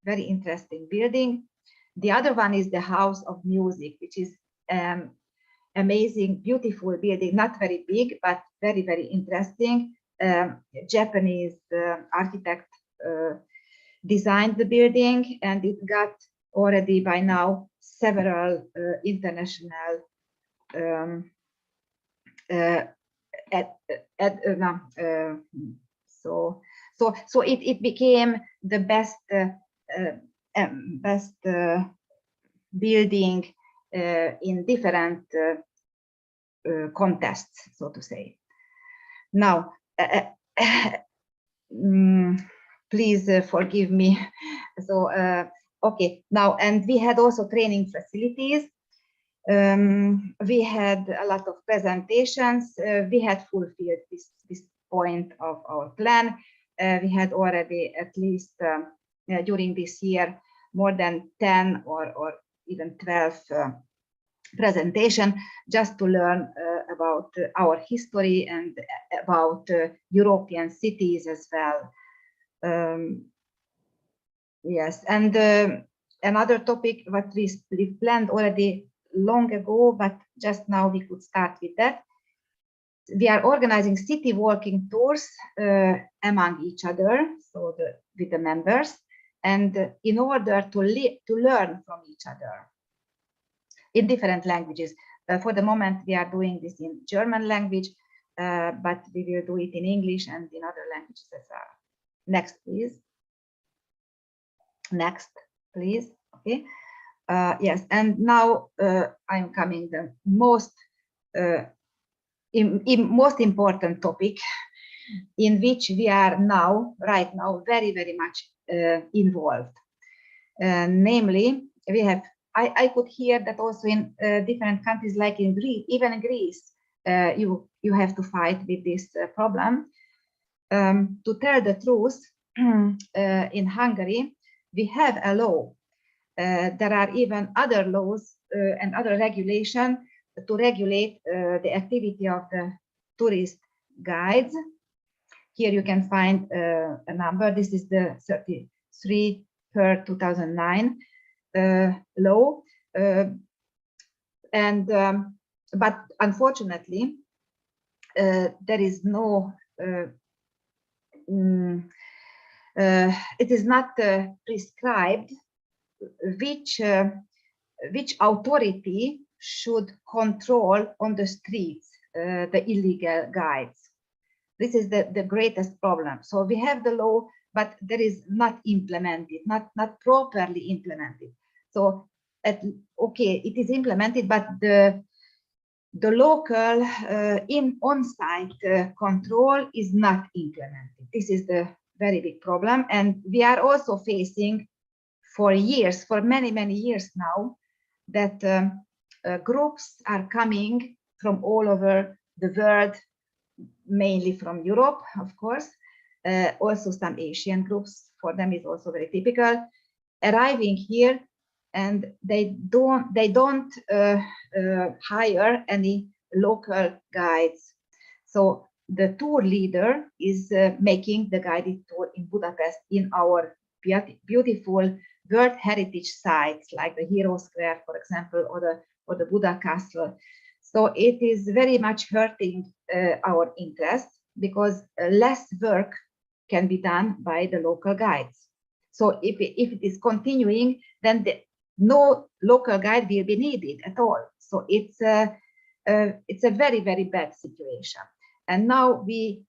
very interesting building. The other one is the House of Music, which is amazing, beautiful building, not very big, but very, very interesting. Japanese architect designed the building, and it got already by now several international so it became the best building in different contests, so to say. Now, please forgive me. So, okay, now, and we had also training facilities. We had a lot of presentations. We had fulfilled this point of our plan. We had already at least during this year more than 10 or even 12 presentation just to learn about our history and about European cities as well. Yes, and another topic what we planned already long ago, but just now we could start with that. We are organizing city walking tours among each other, so with the members, and in order to learn from each other in different languages. For the moment, we are doing this in German language, but we will do it in English and in other languages as well. Next, please. Next, please. Okay. Yes, and now I'm coming the most important topic in which we are right now, very, very much involved. Namely, we have. I could hear that also in different countries, like in Greece, even in Greece, you have to fight with this problem. To tell the truth, in Hungary, we have a law. There are even other laws and other regulations to regulate the activity of the tourist guides. Here you can find a number. This is the 33/2009 law, but unfortunately, there is no. It is not prescribed which authority should control on the streets the illegal guides. This is the greatest problem. So we have the law, but there is not implemented, not properly implemented. So okay, it is implemented, but the local on-site control is not implemented. This is the very big problem, and we are also facing for years, for many, many years now, that groups are coming from all over the world, mainly from Europe, of course, also some Asian groups, for them is also very typical, arriving here, and they don't hire any local guides. So the tour leader is making the guided tour in Budapest in our beautiful World Heritage sites like the Hero Square, for example, or the Buddha Castle. So it is very much hurting our interest, because less work can be done by the local guides. So if it is continuing, then no local guide will be needed at all. So it's a very, very bad situation. And now we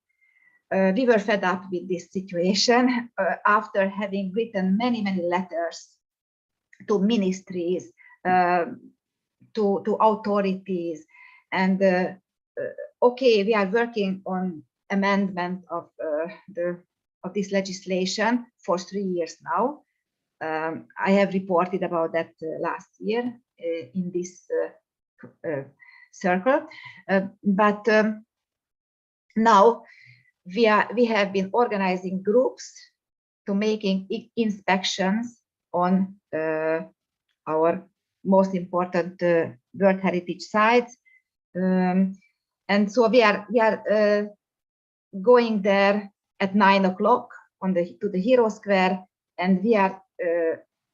were fed up with this situation after having written many, many letters to ministries, to authorities, and okay, we are working on amendment of this legislation for 3 years now. I have reported about that last year in this circle, but now we have been organizing groups to making inspections on our most important World Heritage sites, and so we are going there at 9 o'clock to the Hero Square, and we are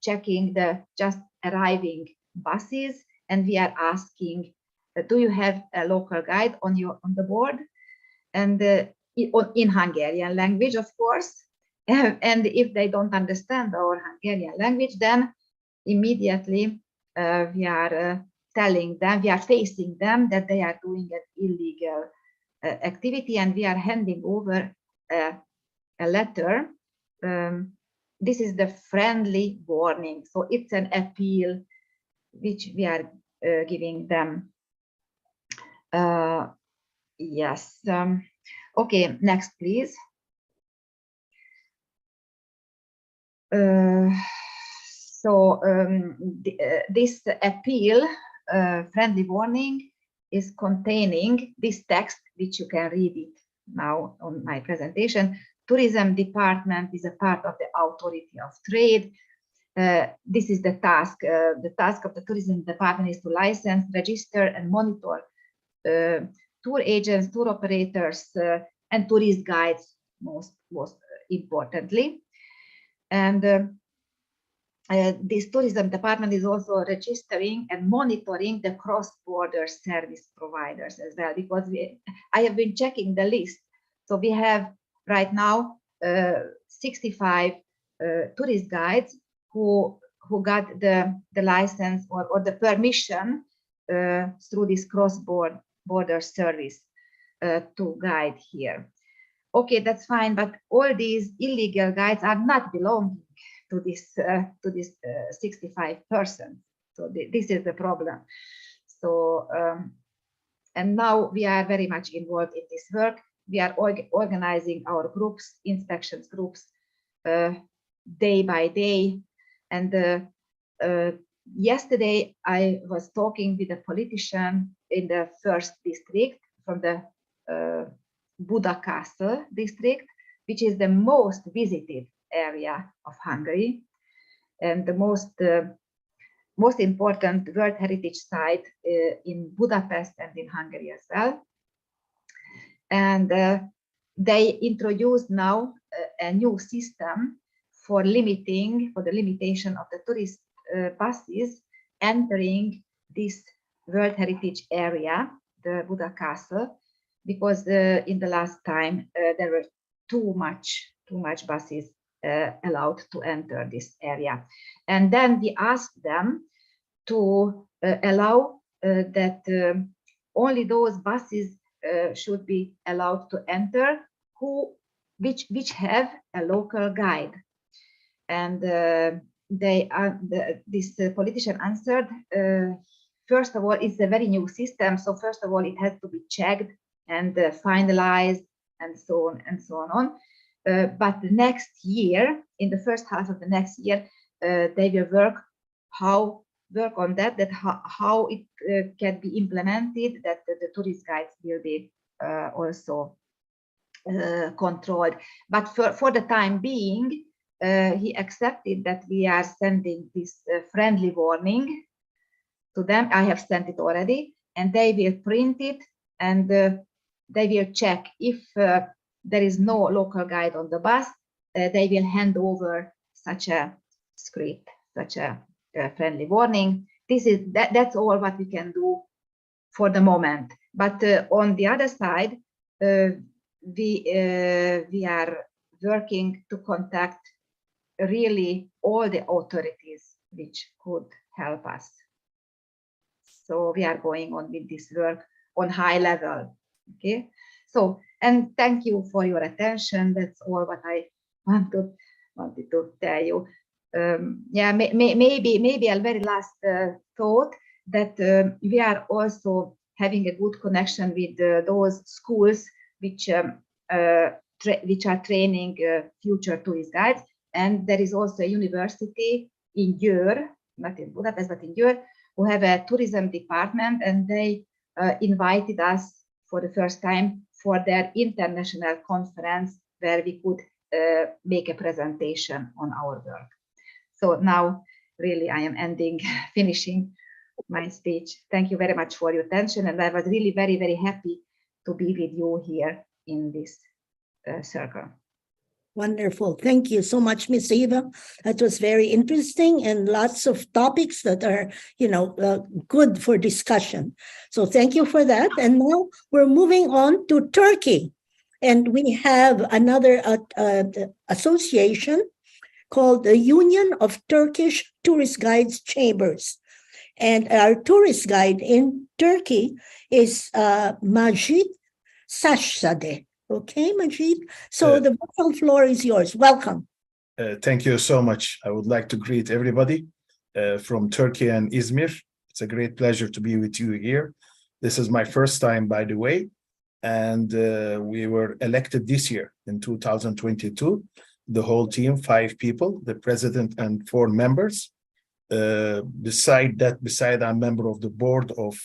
checking the just arriving buses, and we are asking, do you have a local guide on the board, and in Hungarian language, of course. And if they don't understand our Hungarian language, then immediately we are telling them, we are facing them that they are doing an illegal activity, and we are handing over a letter. This is the friendly warning. So it's an appeal which we are giving them. Yes. Okay, next, please. This appeal, friendly warning, is containing this text, which you can read it now on my presentation. Tourism department is a part of the authority of trade. This is the task. The task of the tourism department is to license, register, and monitor tour agents, tour operators, and tourist guides, most importantly. And this tourism department is also registering and monitoring the cross-border service providers as well, because I have been checking the list. So we have right now 65 tourist guides who got the license or the permission through this cross-border service to guide here. Okay, that's fine, but all these illegal guides are not belonging to this 65 persons. So this is the problem. So and now we are very much involved in this work. We are organizing our groups, inspections groups, day by day. And yesterday I was talking with a politician in the 1st district from the Buda Castle district, which is the most visited area of Hungary and the most important World Heritage site in Budapest and in Hungary as well. And they introduced now a new system for the limitation of the tourist buses entering this World Heritage area, the Buda Castle, because in the last time there were too much buses allowed to enter this area. And then we asked them to allow that only those buses should be allowed to enter which have a local guide. And this politician answered, first of all, it's a very new system. So first of all, it has to be checked and finalized and so on and so on. But the next year, in the first half of the next year, they will work on that how it can be implemented, that the tourist guides will be also controlled. But for the time being, he accepted that we are sending this friendly warning to them. I have sent it already, and they will print it, and they will check if there is no local guide on the bus. They will hand over such a script, such a friendly warning. That's all what we can do for the moment. But on the other side, we are working to contact really all the authorities which could help us. So we are going on with this work on high level. Okay. So, and thank you for your attention. That's all what I wanted to tell you. maybe a very last thought that we are also having a good connection with those schools which are training future tourist guides. And there is also a university in Győr, not in Budapest, but in Győr, who have a tourism department, and they invited us for the first time for their international conference where we could make a presentation on our work. So now really I am finishing my speech. Thank you very much for your attention, and I was really very, very happy to be with you here in this circle. Wonderful. Thank you so much, Ms. Eva. That was very interesting and lots of topics that are, good for discussion. So thank you for that. And now we're moving on to Turkey. And we have another association called the Union of Turkish Tourist Guides Chambers. And our tourist guide in Turkey is Majid Sashzadeh. Okay, Majid. So the virtual floor is yours. Welcome. Thank you so much. I would like to greet everybody from Turkey and Izmir. It's a great pleasure to be with you here. This is my first time, by the way, and we were elected this year in 2022. The whole team, 5 people, the president and 4 members. Beside I'm a member of the board of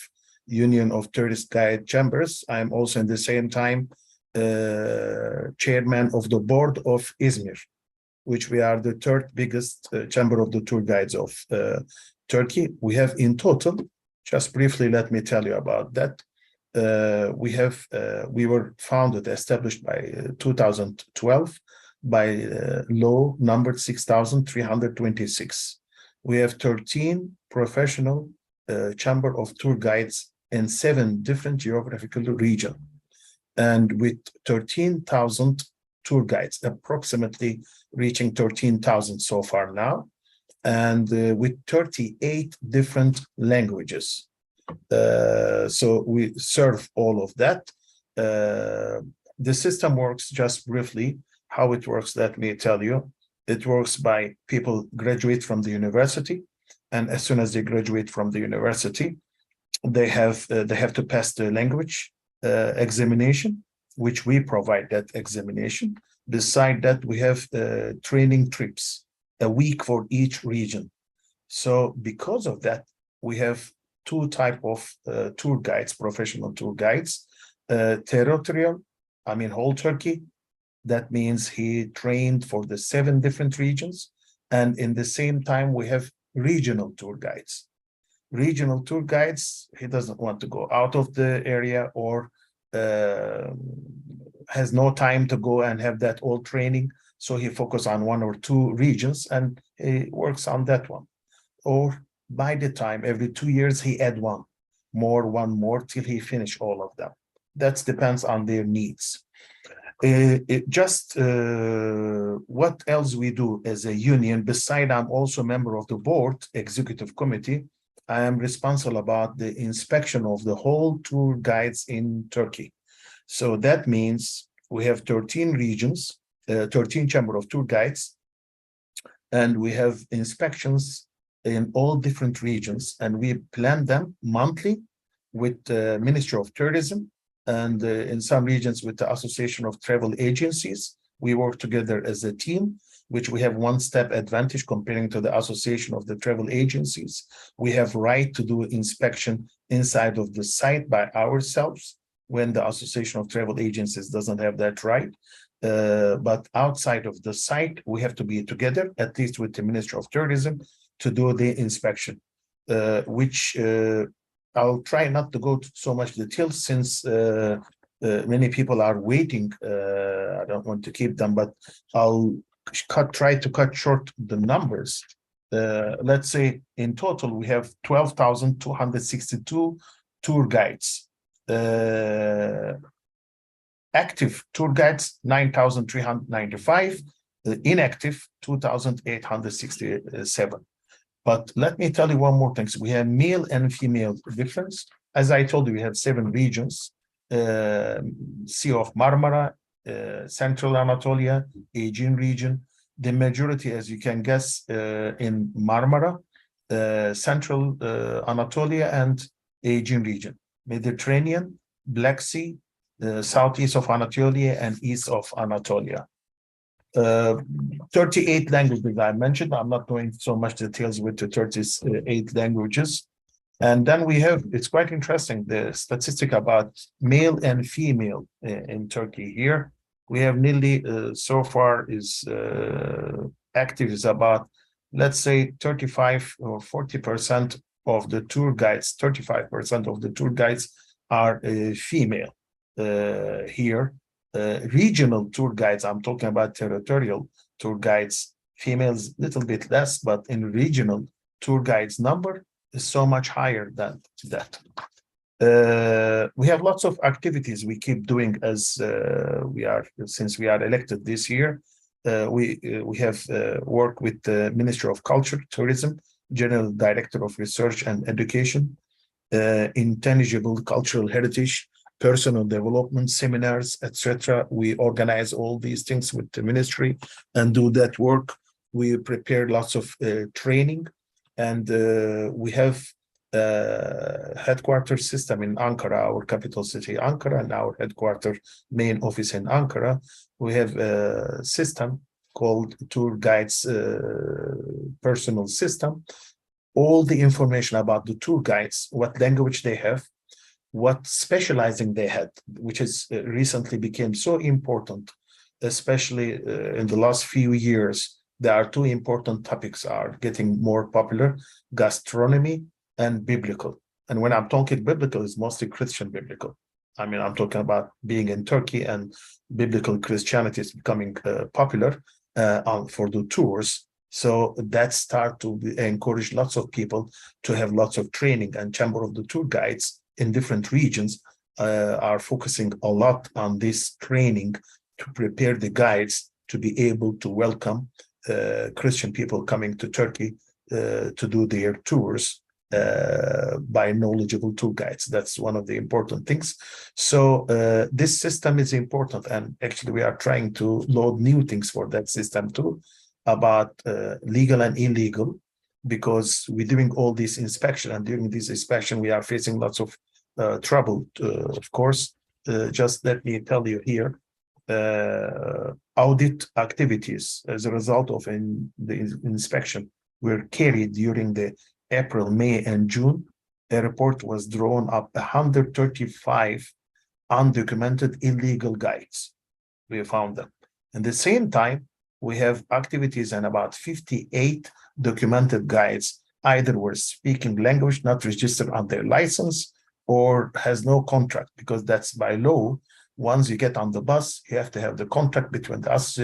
Union of Tourist Guide Chambers. I'm also at the same time chairman of the board of Izmir, which we are the 3rd biggest chamber of the tour guides of Turkey. We have in total, just briefly, let me tell you about that. We were established by 2012 by law numbered 6,326. We have 13 professional chamber of tour guides in 7 different geographical regions. And with 13,000 tour guides, approximately reaching 13,000 so far now, and with 38 different languages. So we serve all of that. The system works, just briefly, how it works, let me tell you. It works by people graduate from the university, and as soon as they graduate from the university, they have to pass the language examination, which we provide that examination. Beside that, we have training trips, a week for each region. So because of that, we have 2 types of tour guides, professional tour guides, territorial, whole Turkey. That means he trained for the 7 different regions. And in the same time, we have regional tour guides. Regional tour guides, he doesn't want to go out of the area or has no time to go and have that all training. So he focuses on 1 or 2 regions and he works on that one. Or by the time, every 2 years, he add one more till he finish all of them. That depends on their needs. What else we do as a union, beside I'm also a member of the board executive committee, I am responsible about the inspection of the whole tour guides in Turkey. So that means we have 13 regions, 13 chamber of tour guides, and we have inspections in all different regions, and we plan them monthly with the Ministry of Tourism, and in some regions with the Association of Travel Agencies. We work together as a team, which we have 1-step advantage comparing to the Association of the Travel Agencies. We have right to do inspection inside of the site by ourselves when the Association of Travel Agencies doesn't have that right. But outside of the site, we have to be together, at least with the Ministry of Tourism, to do the inspection, which I'll try not to go to so much detail since many people are waiting. I don't want to keep them, but I'll try to cut short the numbers. Let's say in total, we have 12,262 tour guides. Active tour guides, 9,395, inactive, 2,867. But let me tell you one more thing. So we have male and female difference. As I told you, we have 7 regions, Sea of Marmara, Central Anatolia, Aegean region, The majority, as you can guess, in Marmara, Central Anatolia, and Aegean region, Mediterranean, Black Sea, southeast of Anatolia, and east of Anatolia. 38 languages I mentioned. I'm not going so much details with the 38 languages. And then we have, it's quite interesting, the statistic about male and female in Turkey here. We have nearly, so far is active is about, let's say 35 or 40% of the tour guides, 35% of the tour guides are female here. Regional tour guides, I'm talking about territorial tour guides, females little bit less, but in regional tour guides number is so much higher than that. We have lots of activities we keep doing as since we are elected this year. We have worked with the Ministry of Culture, Tourism, General Director of Research and Education, intangible cultural heritage, personal development seminars, etc. We organize all these things with the ministry and do that work. We prepare lots of training, and we have headquarters system in Ankara, our capital city Ankara, and our headquarters main office in Ankara. We have a system called Tour Guides Personal System. All the information about the tour guides, what language they have, what specializing they had, which is recently became so important, especially in the last few years. There are two important topics are getting more popular: gastronomy and biblical. And when I'm talking biblical, it's mostly Christian biblical. I mean, I'm talking about being in Turkey, and biblical Christianity is becoming popular for the tours. So that start to encourage lots of people to have lots of training, and Chamber of the Tour Guides in different regions are focusing a lot on this training to prepare the guides to be able to welcome Christian people coming to Turkey to do their tours by knowledgeable tour guides. That's one of the important things. So this system is important, and actually we are trying to load new things for that system too, about legal and illegal, because we're doing all this inspection, and during this inspection we are facing lots of trouble, of course. Just let me tell you here, audit activities as a result of the inspection were carried during the April, May, and June. A report was drawn up 135 undocumented illegal guides. We found them. At the same time, we have activities and about 58 documented guides either were speaking language not registered on their license or has no contract, because that's by law. Once you get on the bus, you have to have the contract between us,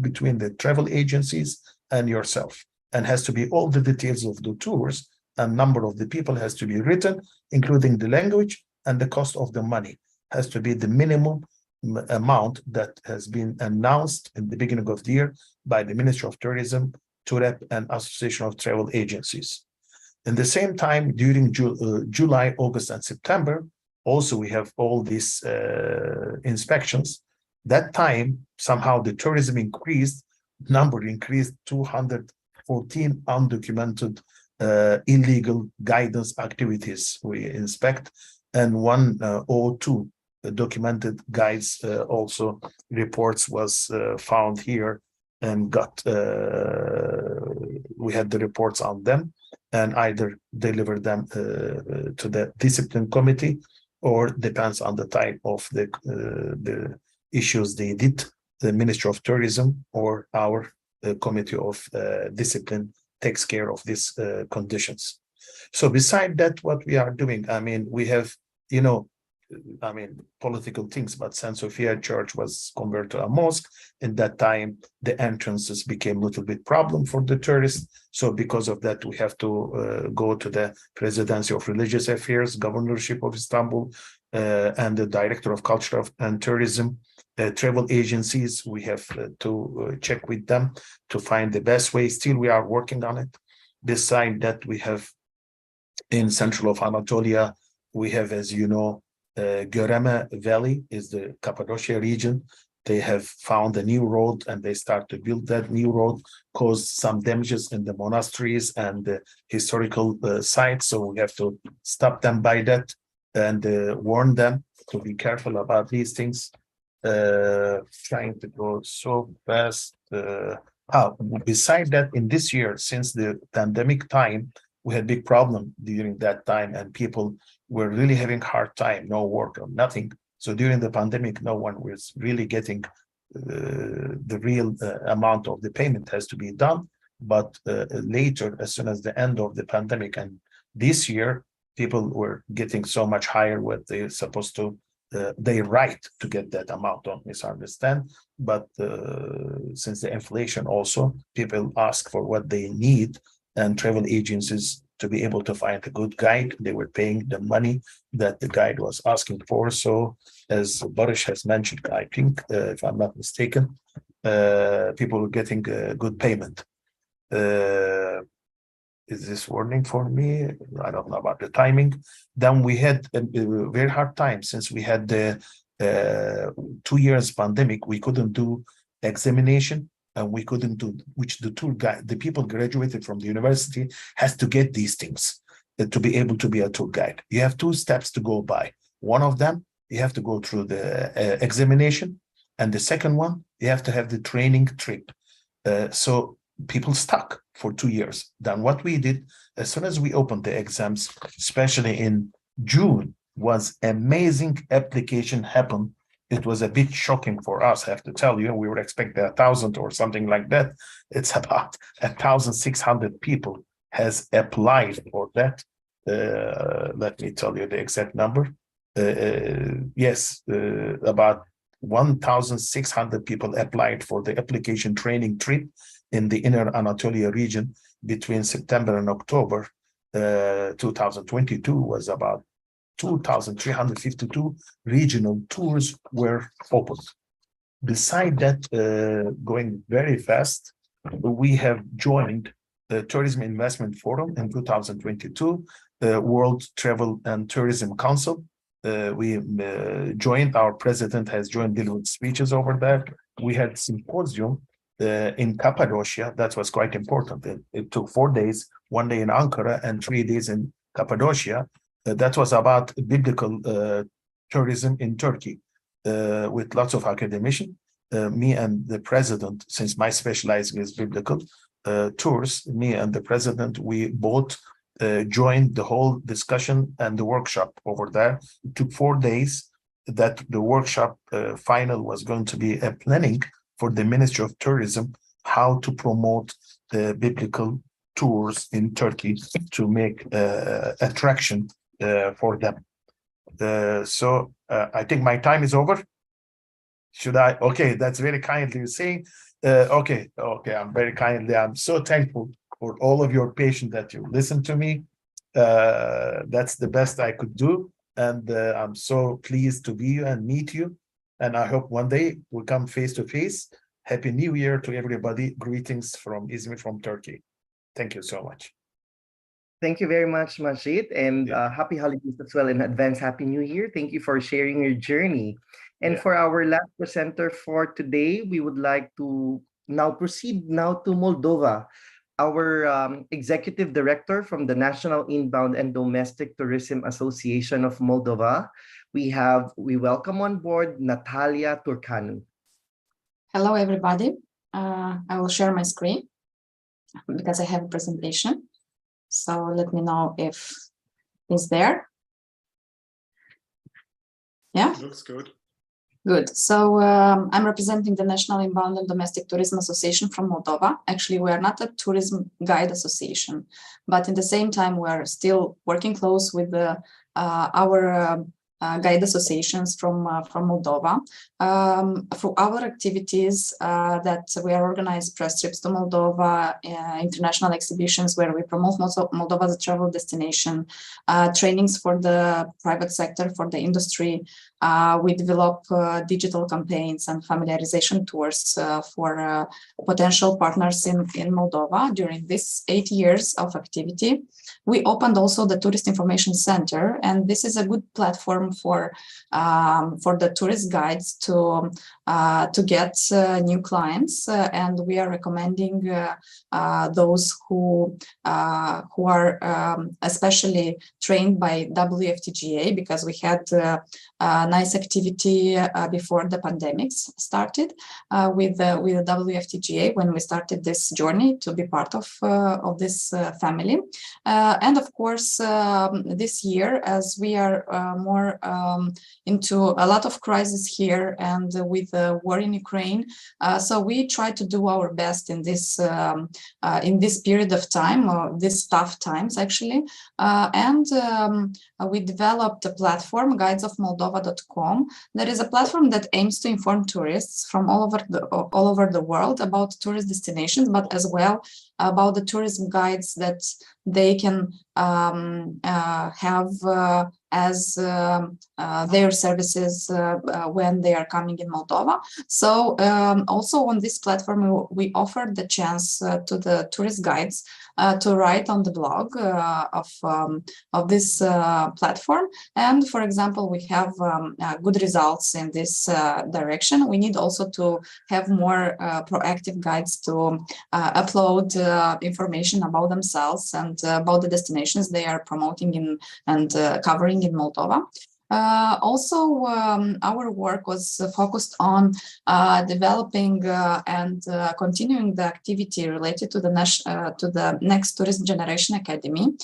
between the travel agencies and yourself, and has to be all the details of the tours, and number of the people has to be written, including the language, and the cost of the money has to be the minimum amount that has been announced in the beginning of the year by the Ministry of Tourism, TUREB, and Association of Travel Agencies. In the same time, during July, August, and September, also we have all these inspections. That time, somehow the tourism increased, number increased, 214 undocumented illegal guidance activities we inspect, and 102 documented guides also reports was found here, and got we had the reports on them, and either deliver them to the discipline committee, or depends on the type of the issues they did, the Ministry of Tourism or our committee of discipline takes care of these conditions. So beside that, what we are doing, I mean, we have, political things, but St. Sophia Church was converted to a mosque. In that time, the entrances became a little bit problem for the tourists. So because of that, we have to go to the Presidency of Religious Affairs, Governorship of Istanbul, and the Director of Culture and Tourism, travel agencies. We have to check with them to find the best way. Still, we are working on it. Beside that, we have in central of Anatolia, we have, as you know, Göreme Valley is the Cappadocia region, they have found a new road and they start to build that new road, caused some damages in the monasteries and the historical sites. So we have to stop them by that and warn them to be careful about these things. Trying to go so fast. Beside that, in this year, since the pandemic time, we had big problem during that time, and people were really having hard time, no work or nothing. So during the pandemic, no one was really getting the real amount of the payment has to be done. But later, as soon as the end of the pandemic and this year, people were getting so much higher what they're supposed to, they right to get that amount, don't misunderstand. But since the inflation also, people ask for what they need, and travel agencies to be able to find a good guide, they were paying the money that the guide was asking for. So as Boris has mentioned, I think, if I'm not mistaken, people were getting good payment. Is this warning for me? I don't know about the timing. Then we had a very hard time since we had the 2 years pandemic. We couldn't do examination, and we couldn't do, which the tour guide, the people graduated from the university has to get these things to be able to be a tour guide. You have 2 steps to go by. One of them, you have to go through the examination, and the second one, you have to have the training trip. So people stuck for 2 years. Then what we did, as soon as we opened the exams, especially in June, was amazing application happened. It was a bit shocking for us, I have to tell you. We were expecting 1,000 or something like that. It's about 1,600 people has applied for that. Let me tell you the exact number. Yes, about 1,600 people applied for the application training trip in the Inner Anatolia region between September and October 2022. Was about 2,352 regional tours were opened. Beside that, going very fast, we have joined the Tourism Investment Forum in 2022, the World Travel and Tourism Council. We joined, our president has joined, delivered speeches over there. We had symposium in Cappadocia. That was quite important. It took 4 days, 1 day in Ankara and 3 days in Cappadocia. That was about biblical tourism in Turkey, with lots of academicians. Me and the president, since my specializing is biblical tours, me and the president, we both joined the whole discussion and the workshop over there. It took 4 days. That the workshop final was going to be a planning for the Ministry of Tourism, how to promote the biblical tours in Turkey to make attraction for them. So I think my time is over. Should I? Okay, that's very kindly saying. Okay, I'm very kindly. I'm so thankful for all of your patience that you listened to me. That's the best I could do. And I'm so pleased to be you and meet you. And I hope one day we'll come face to face. Happy New Year to everybody. Greetings from Izmir, from Turkey. Thank you so much. Thank you very much, Majid, and happy holidays as well in advance. Happy New Year. Thank you for sharing your journey. And for our last presenter for today, we would like to now proceed to Moldova. Our executive director from the National Inbound and Domestic Tourism Association of Moldova. We welcome on board Natalia Turcanu. Hello, everybody. I will share my screen because I have a presentation. So let me know if it's there. Yeah? Looks good. Good. So I'm representing the National Inbound and Domestic Tourism Association from Moldova. Actually, we are not a tourism guide association, but in the same time, we are still working close with our guide associations from Moldova. For our activities that we are organized press trips to Moldova, international exhibitions where we promote Moldova as a travel destination, trainings for the private sector, for the industry. We develop digital campaigns and familiarization tours for potential partners in Moldova during this 8 years of activity. We opened also the Tourist Information Center, and this is a good platform for the tourist guides to get new clients, and we are recommending those who are especially trained by WFTGA, because we had a nice activity before the pandemic started with the WFTGA when we started this journey to be part of this family. And of course, this year, as we are more into a lot of crisis here and with the war in Ukraine, so we try to do our best in this period of time, these tough times actually, and we developed a platform, guidesofmoldova.com. That is a platform that aims to inform tourists from all over the world about tourist destinations, but as well about the tourism guides that they can have as their services when they are coming in Moldova. So also on this platform, we offered the chance to the tourist guides to write on the blog of this platform. And for example, we have good results in this direction. We need also to have more proactive guides to upload information about themselves and about the destinations they are promoting in and covering in Moldova. Also, our work was focused on developing and continuing the activity related to the Next Tourism Generation Academy,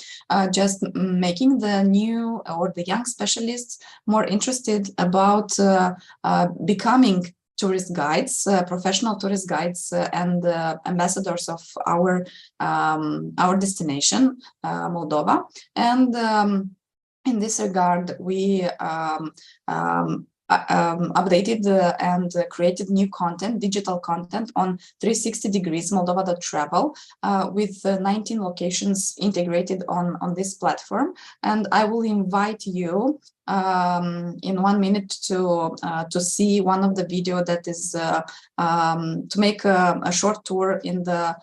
just making the new or the young specialists more interested about becoming tourist guides, professional tourist guides, and ambassadors of our destination, Moldova. And in this regard, we updated and created new content, digital content on 360 degrees Moldova.travel with 19 locations integrated on this platform. And I will invite you in 1 minute to see one of the video that is to make a short tour in the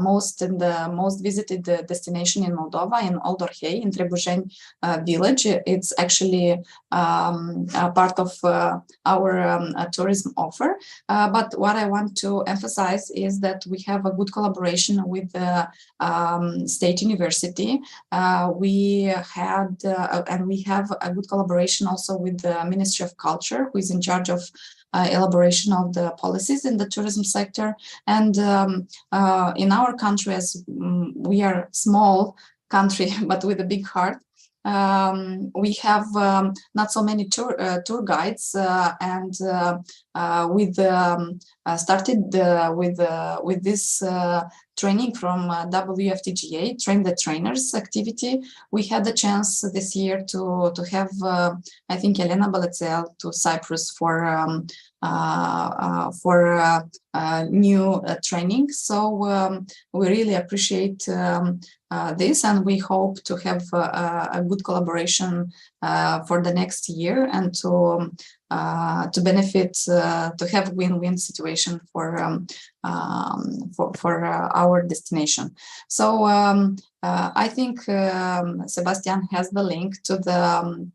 most visited destination in Moldova, in Oldorhei, in Trebujeni village. It's actually a part of our tourism offer. But what I want to emphasize is that we have a good collaboration with the State University. We had and we have a good collaboration also with the Ministry of Culture, who is in charge of elaboration of the policies in the tourism sector. And in our country, as we are a small country but with a big heart, we have not so many tour guides, and with started with this training from WFTGA, Train the Trainers activity. We had the chance this year to have, I think, Elena Balețel to Cyprus for new training. So we really appreciate this, and we hope to have a good collaboration for the next year, and to benefit, to have win-win situation for our destination. So I think Sebastian has the link to the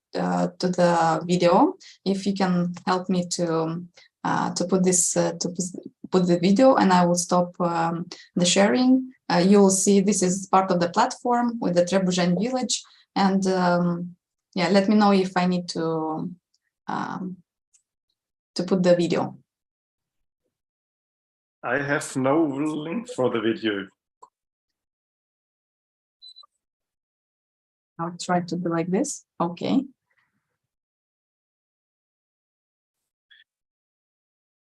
video. If you can help me to put this put the video, and I will stop the sharing. You will see this is part of the platform with the Trebujeni village, and yeah, let me know if I need to put the video. I have no link for the video. I'll try to do like this. Okay.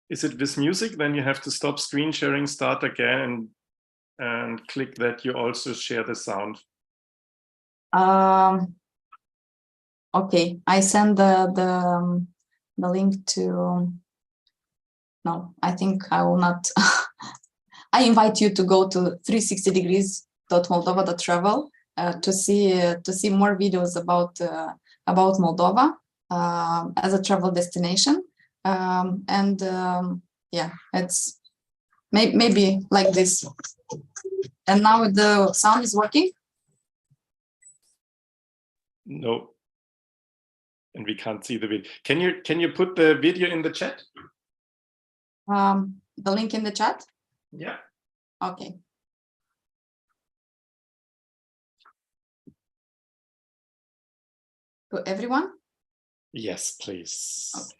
Is it with music? Then you have to stop screen sharing, start again, and click that you also share the sound. Okay, I send the link to. No, I think I will not. I invite you to go to 360degrees.moldova.travel to see more videos about Moldova as a travel destination. And yeah, it's maybe like this. And now the sound is working? No. and we can't see the video. Can you put the video in the chat? The link in the chat? Yeah. Okay. To everyone? Yes, please. Okay.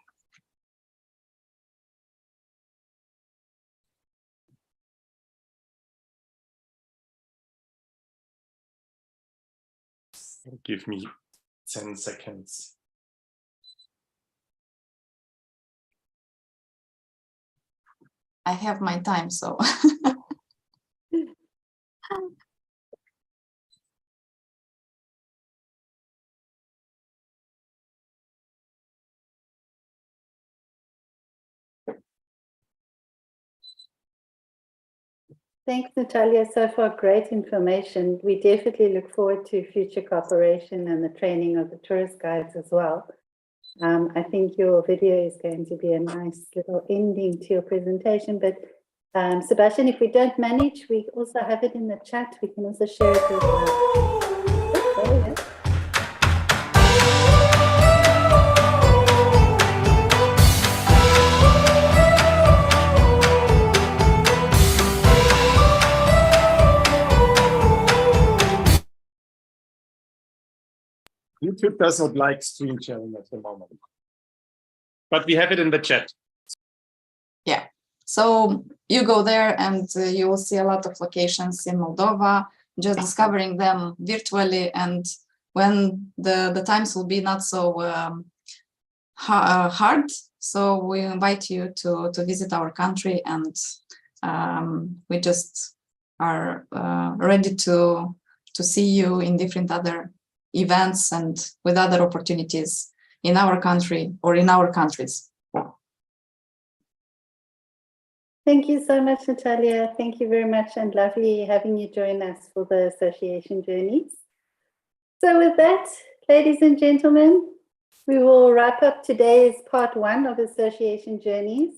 Give me 10 seconds. I have my time, so. Thanks, Natalia. So far, great information. We definitely look forward to future cooperation and the training of the tourist guides as well. I think your video is going to be a nice little ending to your presentation. But Sebastian, if we don't manage, we also have it in the chat. We can also share it with us. YouTube does not like screen sharing at the moment, but we have it in the chat. Yeah, so you go there and you will see a lot of locations in Moldova, just discovering them virtually. And when the times will be not so hard, so we invite you to visit our country, and we just are ready to see you in different other events and with other opportunities in our country or in our countries. Thank you so much, Natalia. Thank you very much, and lovely having you join us for the association journeys. So with that, ladies and gentlemen, we will wrap up today's part 1 of association journeys.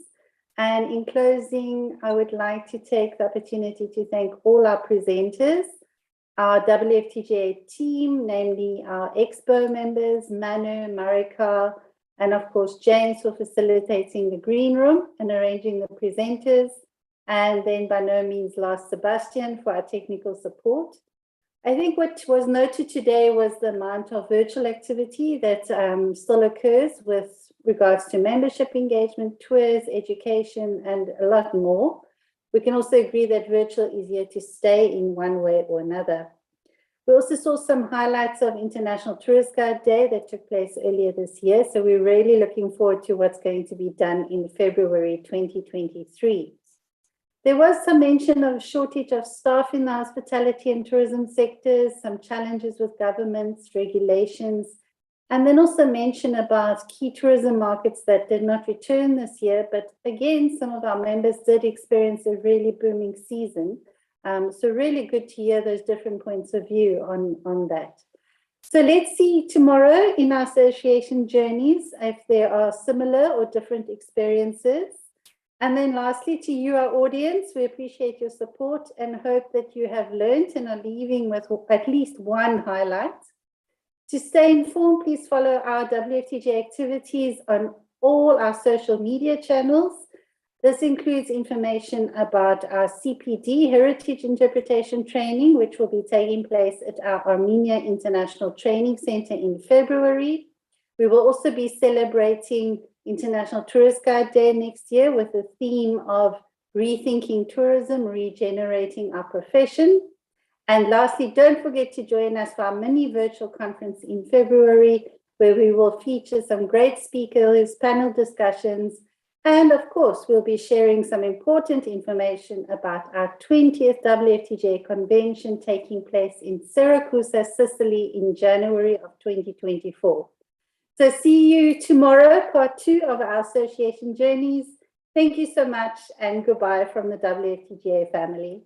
And in closing, I would like to take the opportunity to thank all our presenters, our WFTGA team, namely our Expo members, Manu, Marika, and of course, James for facilitating the green room and arranging the presenters. And then by no means last, Sebastian for our technical support. I think what was noted today was the amount of virtual activity that still occurs with regards to membership engagement, tours, education, and a lot more. We can also agree that virtual is here to stay in one way or another. We also saw some highlights of International Tourist Guide Day that took place earlier this year. So we're really looking forward to what's going to be done in February 2023. There was some mention of shortage of staff in the hospitality and tourism sectors, some challenges with governments, regulations, and then also mention about key tourism markets that did not return this year. But again, some of our members did experience a really booming season. So really good to hear those different points of view on that. So let's see tomorrow in our association journeys if there are similar or different experiences. And then lastly, to you, our audience, we appreciate your support and hope that you have learned and are leaving with at least one highlight. To stay informed, please follow our WFTGA activities on all our social media channels. This includes information about our CPD Heritage Interpretation Training, which will be taking place at our Armenia International Training Center in February. We will also be celebrating International Tourist Guide Day next year with the theme of Rethinking Tourism, Regenerating Our Profession. And lastly, don't forget to join us for our mini virtual conference in February, where we will feature some great speakers, panel discussions, and of course, we'll be sharing some important information about our 20th WFTGA convention taking place in Syracuse, Sicily in January of 2024. So see you tomorrow, part 2 of our association journeys. Thank you so much and goodbye from the WFTGA family.